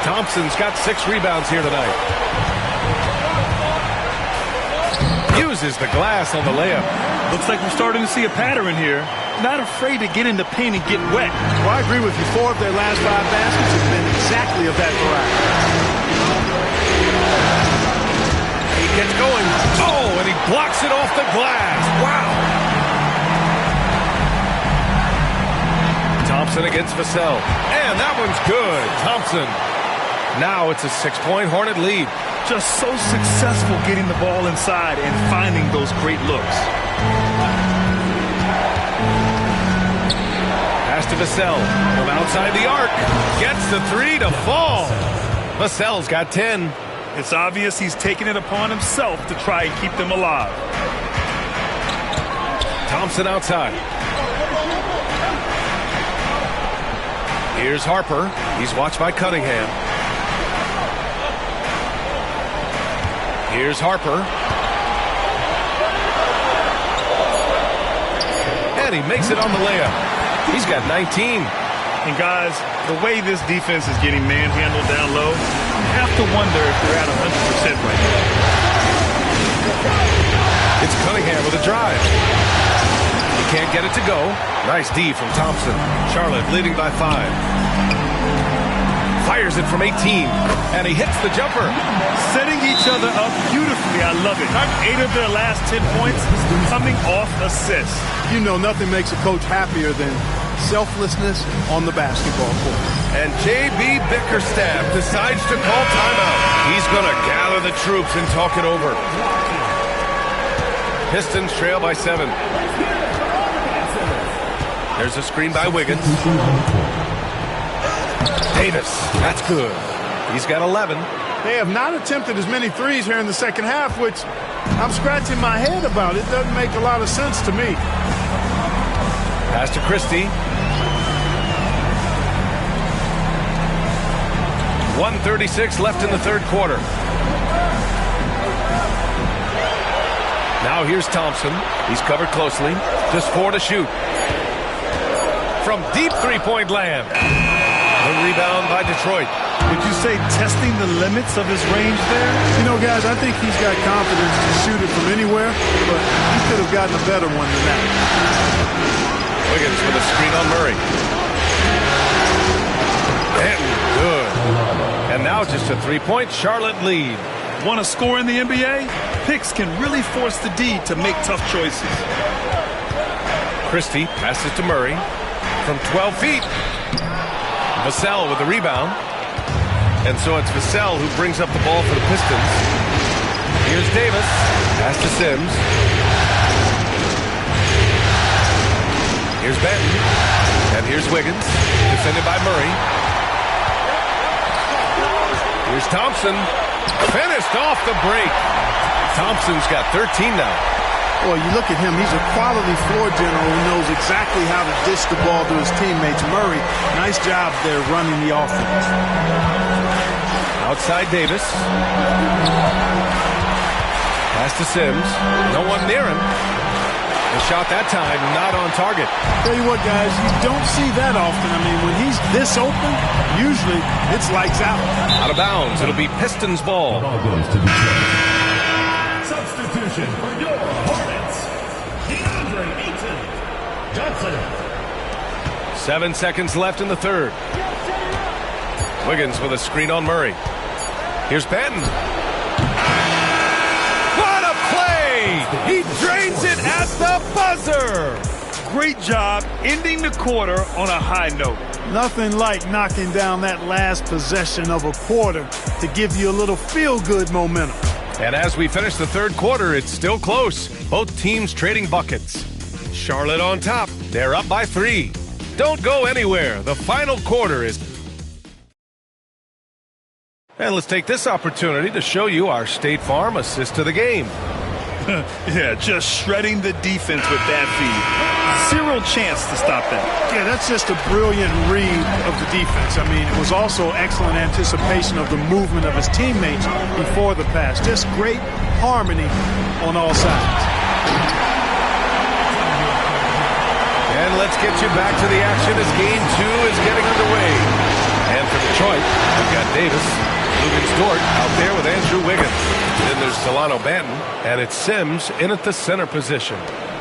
Thompson's got 6 rebounds here tonight. Uses the glass on the layup. Looks like we're starting to see a pattern here. Not afraid to get in the paint and get wet. Well, I agree with you. 4 of their last 5 baskets have been exactly of that variety. He gets going. Oh, and he blocks it off the glass. Wow. Thompson against Vassell. And that one's good. Thompson. Now it's a 6-point Hornet lead. Just so successful getting the ball inside and finding those great looks. Pass to Vassell from outside the arc. Gets the 3 to fall. Vassell's got 10. It's obvious he's taking it upon himself to try and keep them alive. Thompson outside. Here's Harper. He's watched by Cunningham. Here's Harper. And he makes it on the layup. He's got 19. And guys, the way this defense is getting manhandled down low, you have to wonder if they're at 100% right now. It's Cunningham with a drive. He can't get it to go. Nice D from Thompson. Charlotte leading by 5. Fires it from 18, and he hits the jumper. Setting each other up beautifully. I love it. 8 of their last 10 points coming off assists. You know, nothing makes a coach happier than selflessness on the basketball court. And J.B. Bickerstaff decides to call timeout. He's going to gather the troops and talk it over. Pistons trail by 7. There's a screen by Wiggins. Davis, that's good. He's got 11. They have not attempted as many threes here in the second half, which I'm scratching my head about. It doesn't make a lot of sense to me. Pass to Christie. 1:36 left in the third quarter. Now here's Thompson. He's covered closely. Just 4 to shoot. From deep three-point land. The rebound by Detroit. Would you say testing the limits of his range there? You know, guys, I think he's got confidence to shoot it from anywhere, but he could have gotten a better one than that. Wiggins with a screen on Murray. And good. And now just a three-point Charlotte lead. Want to score in the NBA? Picks can really force the D to make tough choices. Christie passes to Murray from 12 feet. Vassell with the rebound. And so it's Vassell who brings up the ball for the Pistons. Here's Davis. Pass to Sims. Here's Benton. And here's Wiggins. Defended by Murray. Here's Thompson. Finished off the break. Thompson's got 13 now. Boy, you look at him, he's a quality floor general who knows exactly how to dish the ball to his teammates. Murray, nice job there running the offense. Outside Davis. Pass to Sims. No one near him. The shot that time, not on target. Tell you what, guys, you don't see that often. I mean, when he's this open, usually it's lights out. Out of bounds. It'll be Pistons ball. Ball goes to Detroit. Substitution for your Hornets, DeAndre Ayton Johnson. 7 seconds left in the third. Wiggins with a screen on Murray. Here's Benton. What a play! He drains it at the buzzer! Great job ending the quarter on a high note. Nothing like knocking down that last possession of a quarter to give you a little feel-good momentum. And as we finish the third quarter, it's still close. Both teams trading buckets. Charlotte on top. They're up by 3. Don't go anywhere. The final quarter is... And let's take this opportunity to show you our State Farm assist to the game. Yeah, just shredding the defense with that feed. Zero chance to stop that. Yeah, that's just a brilliant read of the defense. I mean, it was also excellent anticipation of the movement of his teammates before the pass. Just great harmony on all sides. And let's get you back to the action as Game 2 is getting underway. And for Detroit, we've got Davis, Lugans Dort out there with Andrew Wiggins. Then there's Delano Banton, and it's Sims in at the center position.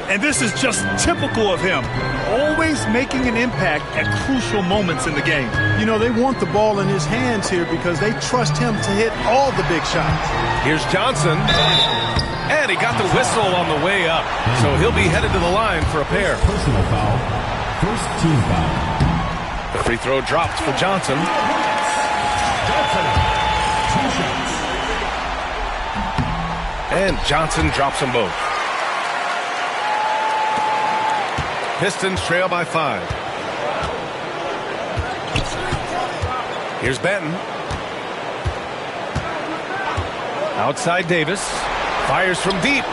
And this is just typical of him, always making an impact at crucial moments in the game. You know, they want the ball in his hands here because they trust him to hit all the big shots. Here's Johnson, and he got the whistle on the way up, so he'll be headed to the line for a pair. Personal foul. First team foul. The free throw drops for Johnson. And Johnson drops them both. Pistons trail by 5. Here's Benton. Outside Davis. Fires from deep.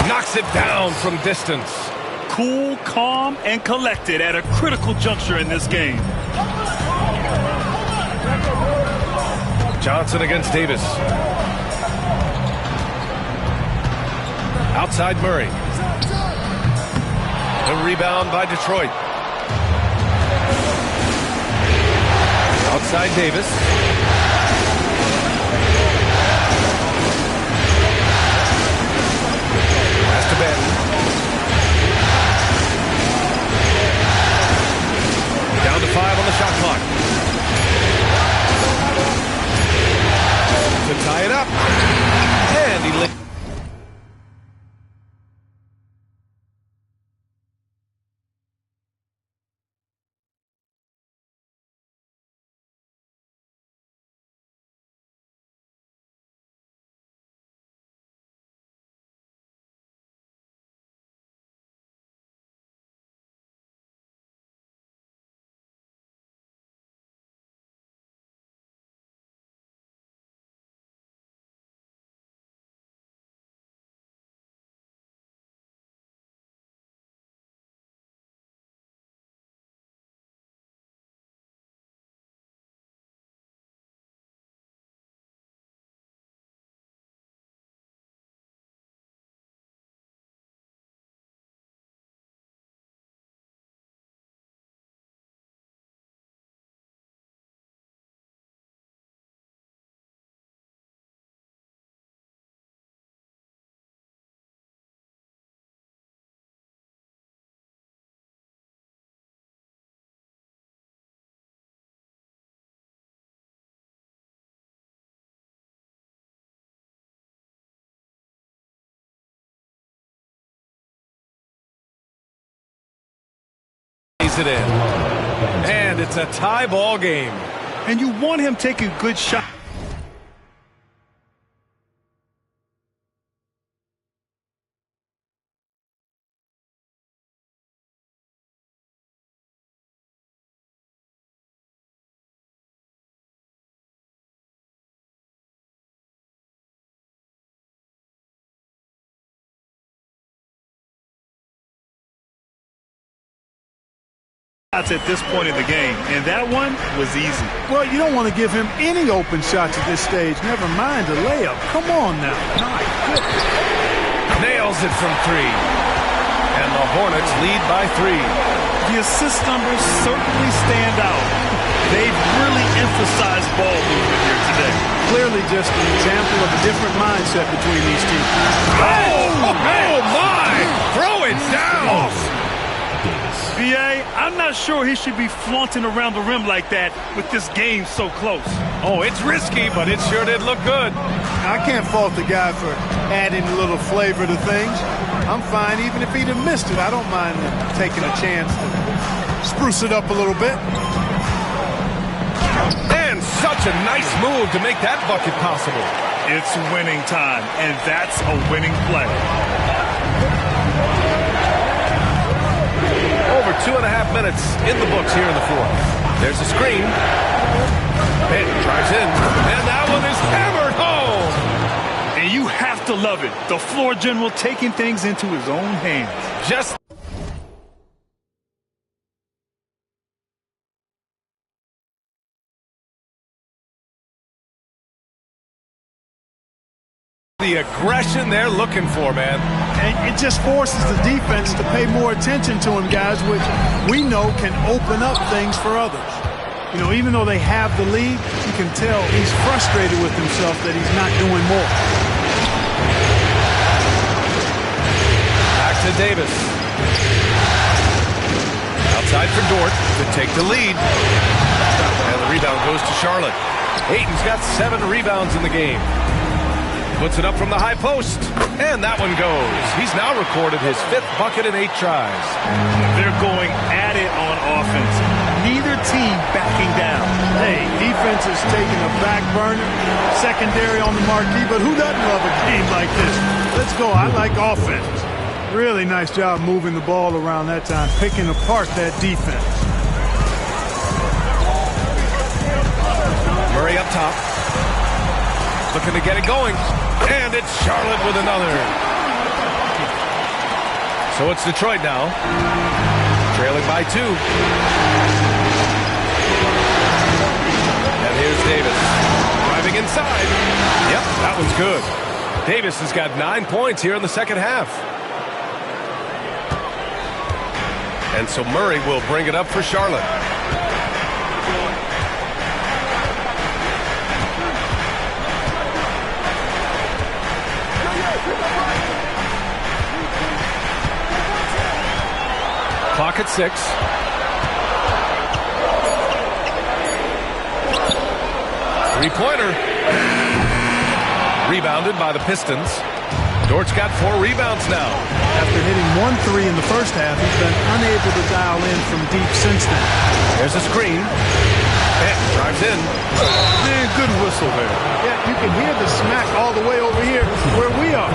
Knocks it down from distance. Cool, calm, and collected at a critical juncture in this game. Johnson against Davis. Outside Murray. The rebound by Detroit. Outside Davis. Pass to Benton. Down to 5 on the shot clock. To tie it up. And he it in. And it's a tie ball game. And you want him taking good shots. At this point in the game, and that one was easy. Well, you don't want to give him any open shots at this stage, never mind a layup. Come on now. My goodness. Nails it from 3. And the Hornets lead by 3. The assist numbers certainly stand out. They've really emphasized ball movement here today. Clearly just an example of a different mindset between these teams. Oh my! Throw it down! B.A., I'm not sure he should be flaunting around the rim like that with this game so close. Oh, it's risky, but it sure did look good. I can't fault the guy for adding a little flavor to things. I'm fine even if he'd have missed it. I don't mind taking a chance to spruce it up a little bit. And such a nice move to make that bucket possible. It's winning time, and that's a winning play. Over 2.5 minutes in the books here in the fourth. There's a screen. Benton drives in, and that one is hammered home. And you have to love it. The floor general taking things into his own hands. Just the aggression they're looking for, man. And it just forces the defense to pay more attention to him, guys, which we know can open up things for others. You know, even though they have the lead, you can tell he's frustrated with himself that he's not doing more. Back to Davis. Outside for Dort to take the lead. And the rebound goes to Charlotte. Ayton's got 7 rebounds in the game. Puts it up from the high post, and that one goes. He's now recorded his 5th bucket in 8 tries. They're going at it on offense. Neither team backing down. Hey, defense is taking a back burner, secondary on the marquee, but who doesn't love a game like this? Let's go. I like offense. Really nice job moving the ball around that time, picking apart that defense. Murray up top. Looking to get it going. And it's Charlotte with another. So it's Detroit now. Trailing by 2. And here's Davis. Driving inside. Yep, that one's good. Davis has got 9 points here in the second half. And so Murray will bring it up for Charlotte. Clock at 6. Three-pointer. Rebounded by the Pistons. Dort's got 4 rebounds now. After hitting 1 3 in the first half, he's been unable to dial in from deep since then. There's a screen. And drives in. Man, good whistle there. Yeah, you can hear the smack all the way over here where we are.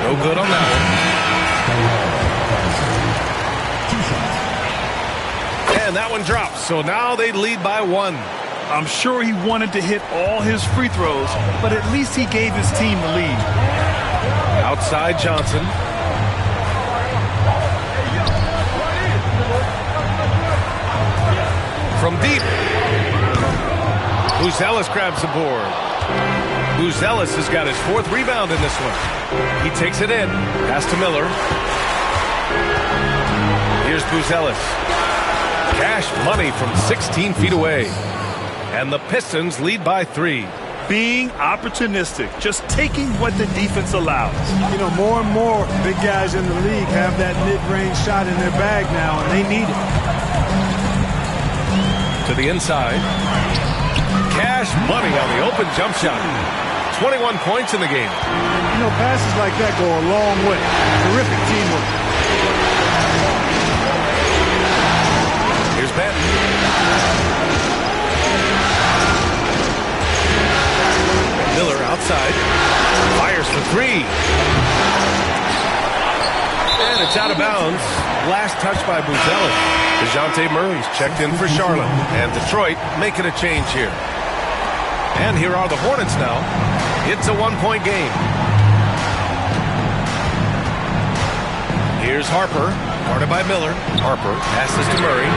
No good on that one. And that one drops. So now they lead by 1. I'm sure he wanted to hit all his free throws, but at least he gave his team the lead. Outside Johnson. From deep. Buzelis grabs the board. Buzelis has got his 4th rebound in this one. He takes it in. Pass to Miller. Here's Buzelis. Cash money from 16 feet away. And the Pistons lead by 3. Being opportunistic, just taking what the defense allows. You know, more and more big guys in the league have that mid-range shot in their bag now, and they need it. To the inside. Cash money on the open jump shot. 21 points in the game. You know, passes like that go a long way. Terrific teamwork. Here's Benton. Miller outside. Fires for 3. And it's out of bounds. Last touch by Buzelis. DeJounte Murray's checked in for Charlotte. And Detroit making a change here. And here are the Hornets now. It's a 1-point game. Here's Harper. Guarded by Miller. Harper passes to Murray.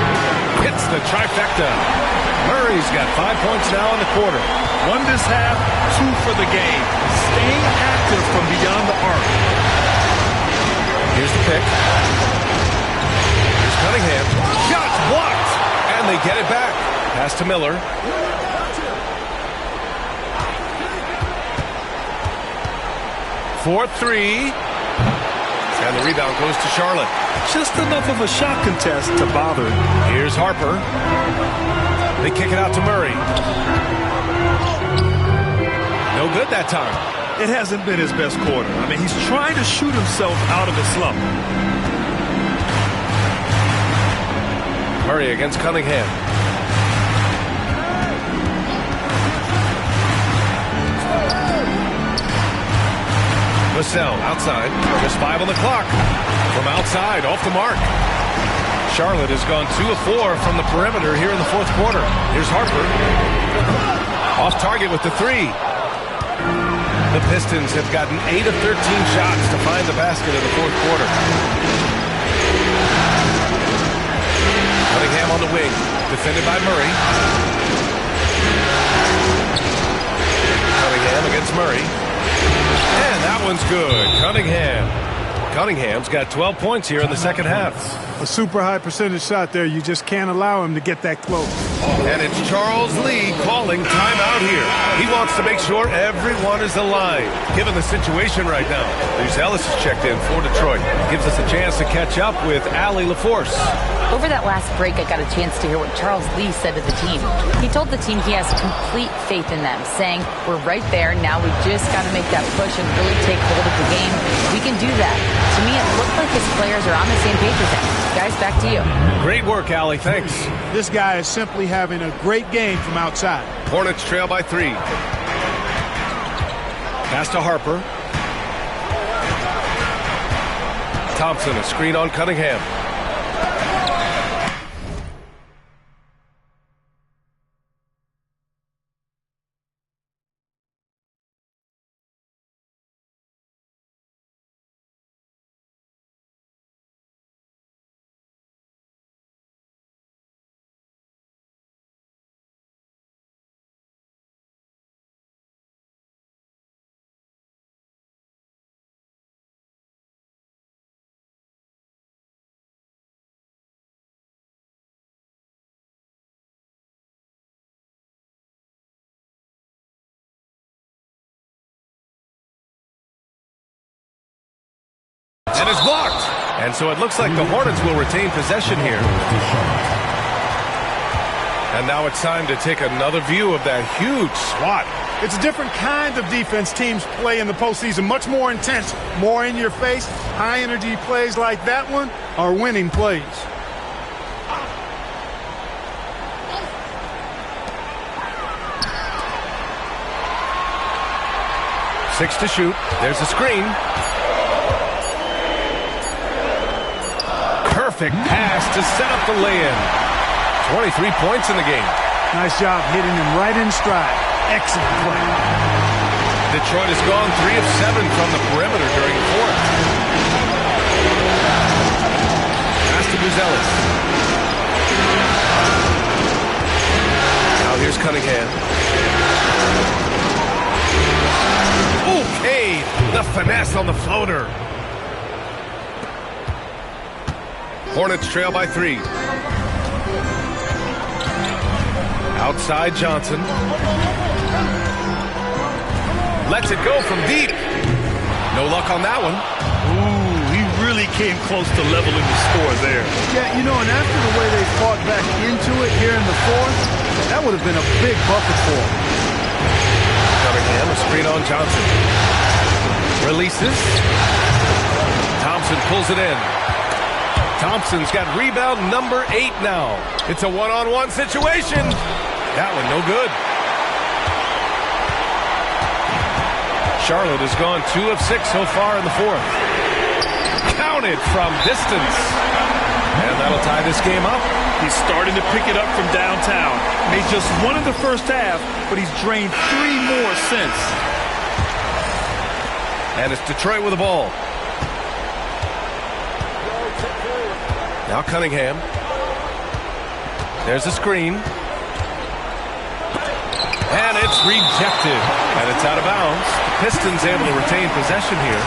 Hits the trifecta. Murray's got 5 points now in the quarter. 1 this half, 2 for the game. Staying active from beyond the arc. Here's the pick. Here's Cunningham. Shots blocked. And they get it back. Pass to Miller. For 3. And the rebound goes to Charlotte. Just enough of a shot contest to bother. Here's Harper. They kick it out to Murray. No good that time. It hasn't been his best quarter. I mean, he's trying to shoot himself out of his slump. Murray against Cunningham. Vassell outside. Just 5 on the clock. From outside, off the mark. Charlotte has gone 2 of 4 from the perimeter here in the 4th quarter. Here's Harper. Off target with the 3. The Pistons have gotten 8 of 13 shots to find the basket in the 4th quarter. Cunningham on the wing. Defended by Murray. Cunningham against Murray. And that one's good. Cunningham's got 12 points here in the second half. A super high percentage shot there. You just can't allow him to get that close. And it's Charles Lee calling timeout here. He wants to make sure everyone is aligned, given the situation right now. Buzelis is checked in for Detroit. Gives us a chance to catch up with Allie LaForce. Over that last break, I got a chance to hear what Charles Lee said to the team. He told the team he has complete faith in them, saying, we're right there, now we just got to make that push and really take hold of the game. We can do that. To me, it looked like his players are on the same page with him. Guys, back to you. Great work, Allie. Thanks. This guy is simply having a great game from outside. Hornets trail by 3. Pass to Harper. Thompson, a screen on Cunningham. And so it looks like the Hornets will retain possession here. And now it's time to take another view of that huge swat. It's a different kind of defense teams play in the postseason. Much more intense, more in your face. High energy plays like that one are winning plays. Six to shoot. There's a screen. Perfect pass to set up the lay-in. 23 points in the game. Nice job hitting him right in stride. Excellent play. Detroit has gone 3 of 7 from the perimeter during the fourth. Pass to Buzelis. Now here's Cunningham. Okay, the finesse on the floater. Hornets trail by 3. Outside Johnson. Lets it go from deep. No luck on that one. Ooh, he really came close to leveling the score there. Yeah, you know, and after the way they fought back into it here in the fourth, that would have been a big bucket for him. Cunningham, a screen on Johnson. Releases. Thompson pulls it in. Thompson's got rebound number 8 now. It's a one-on-one situation. That one no good. Charlotte has gone 2 of 6 so far in the fourth. Counted from distance. And that'll tie this game up. He's starting to pick it up from downtown. Made just 1 in the first half, but he's drained 3 more since. And it's Detroit with the ball. Now Cunningham. There's a screen. And it's rejected. And it's out of bounds. The Pistons able to retain possession here.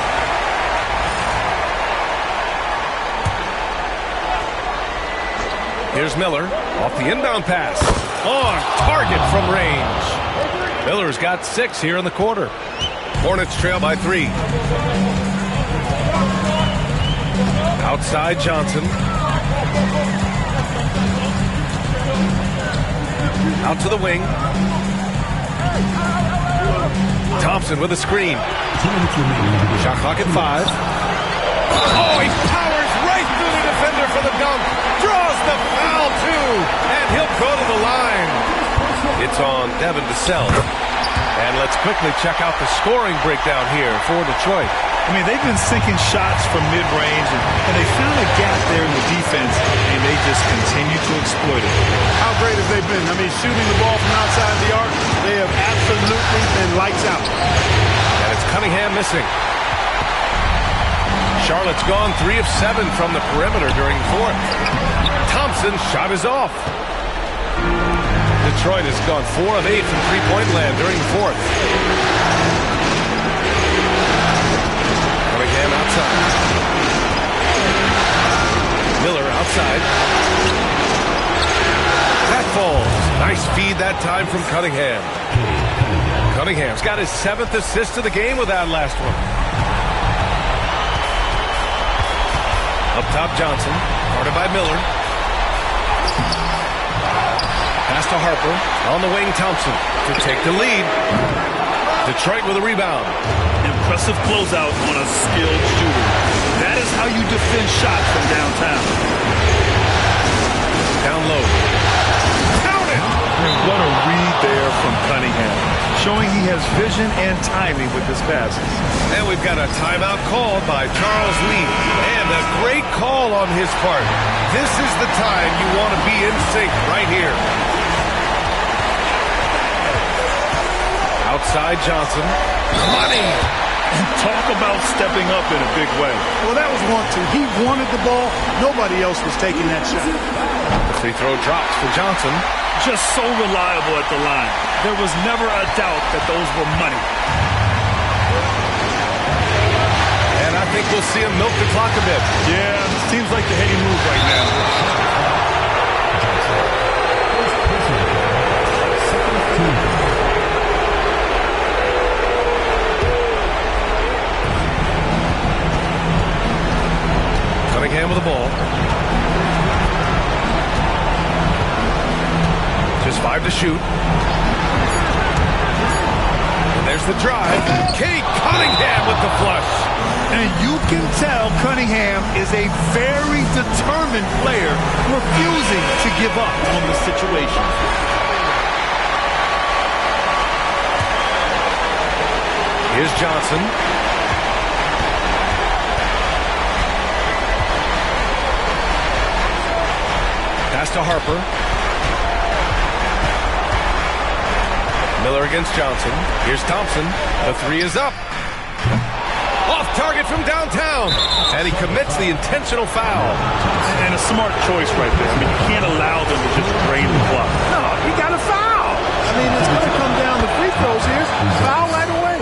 Here's Miller off the inbound pass. On target from range. Miller's got 6 here in the quarter. Hornets trail by 3. Outside Johnson. Out to the wing. Thompson with a screen. Shot clock at 5. Oh, he powers right through the defender for the dunk. Draws the foul, too. And he'll go to the line. It's on Devin Vassell. And let's quickly check out the scoring breakdown here for Detroit. I mean, they've been sinking shots from mid-range, and they found a gap there in the defense, and they just continue to exploit it. How great have they been? I mean, shooting the ball from outside the arc, they have absolutely been lights out. And it's Cunningham missing. Charlotte's gone 3 of 7 from the perimeter during the fourth. Thompson's shot is off. Detroit has gone 4 of 8 from three-point land during the fourth. Cunningham outside. Miller outside. That falls. Nice feed that time from Cunningham. Cunningham's got his 7th assist of the game with that last one. Up top Johnson. Guarded by Miller. Pass to Harper. On the wing, Thompson to take the lead. Detroit with a rebound. Impressive closeout on a skilled shooter. That is how you defend shots from downtown. Down low. Count it! And what a read there from Cunningham. Showing he has vision and timing with his passes. And we've got a timeout called by Charles Lee. And a great call on his part. This is the time you want to be in sync right here. Outside Johnson. Money! And talk about stepping up in a big way. Well, that was 1-2. He wanted the ball. Nobody else was taking that shot. The free throw drops for Johnson. Just so reliable at the line. There was never a doubt that those were money. And I think we'll see him milk the clock a bit. Yeah, seems like the heady move right now. shoot. And there's the drive. Cade Cunningham with the flush. And you can tell Cunningham is a very determined player, refusing to give up on the situation. Here's Johnson. Pass to Harper. Miller against Johnson. Here's Thompson. The three is up. Off target from downtown. And he commits the intentional foul. And a smart choice right there. I mean, you can't allow them to just drain the clock. No, he got a foul. I mean, it's going to come down to free throws here. Foul right away.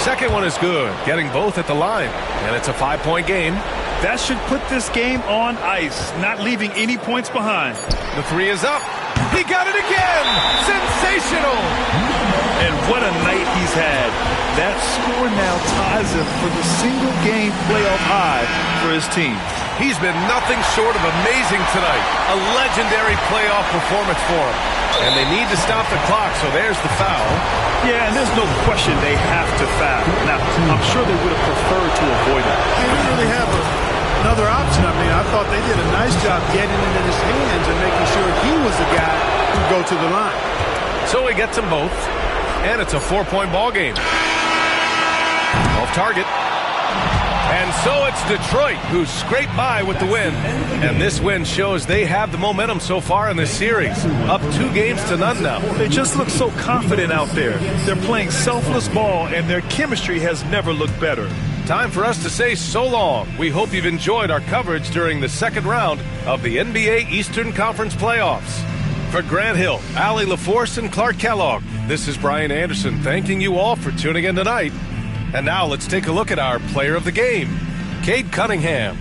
Second one is good. Getting both at the line. And it's a 5-point game. That should put this game on ice, not leaving any points behind. The three is up. He got it again. Sensational. And what a night he's had. That score now ties him for the single-game playoff high for his team. He's been nothing short of amazing tonight. A legendary playoff performance for him. And they need to stop the clock, so there's the foul. Yeah, and there's no question they have to foul. Now, I'm sure they would have preferred to avoid it. They didn't really have another option. I mean, I thought they did a nice job getting it in his hands and making sure he was the guy who go to the line. So he gets them both, and it's a 4-point ball game. Off target. And so it's Detroit who scraped by with the win. And this win shows they have the momentum so far in this series. Up 2-0 now. They just look so confident out there. They're playing selfless ball, and their chemistry has never looked better. Time for us to say so long. We hope you've enjoyed our coverage during the second round of the NBA Eastern Conference Playoffs. For Grant Hill, Allie LaForce, and Clark Kellogg, this is Brian Anderson thanking you all for tuning in tonight. And now let's take a look at our player of the game, Cade Cunningham.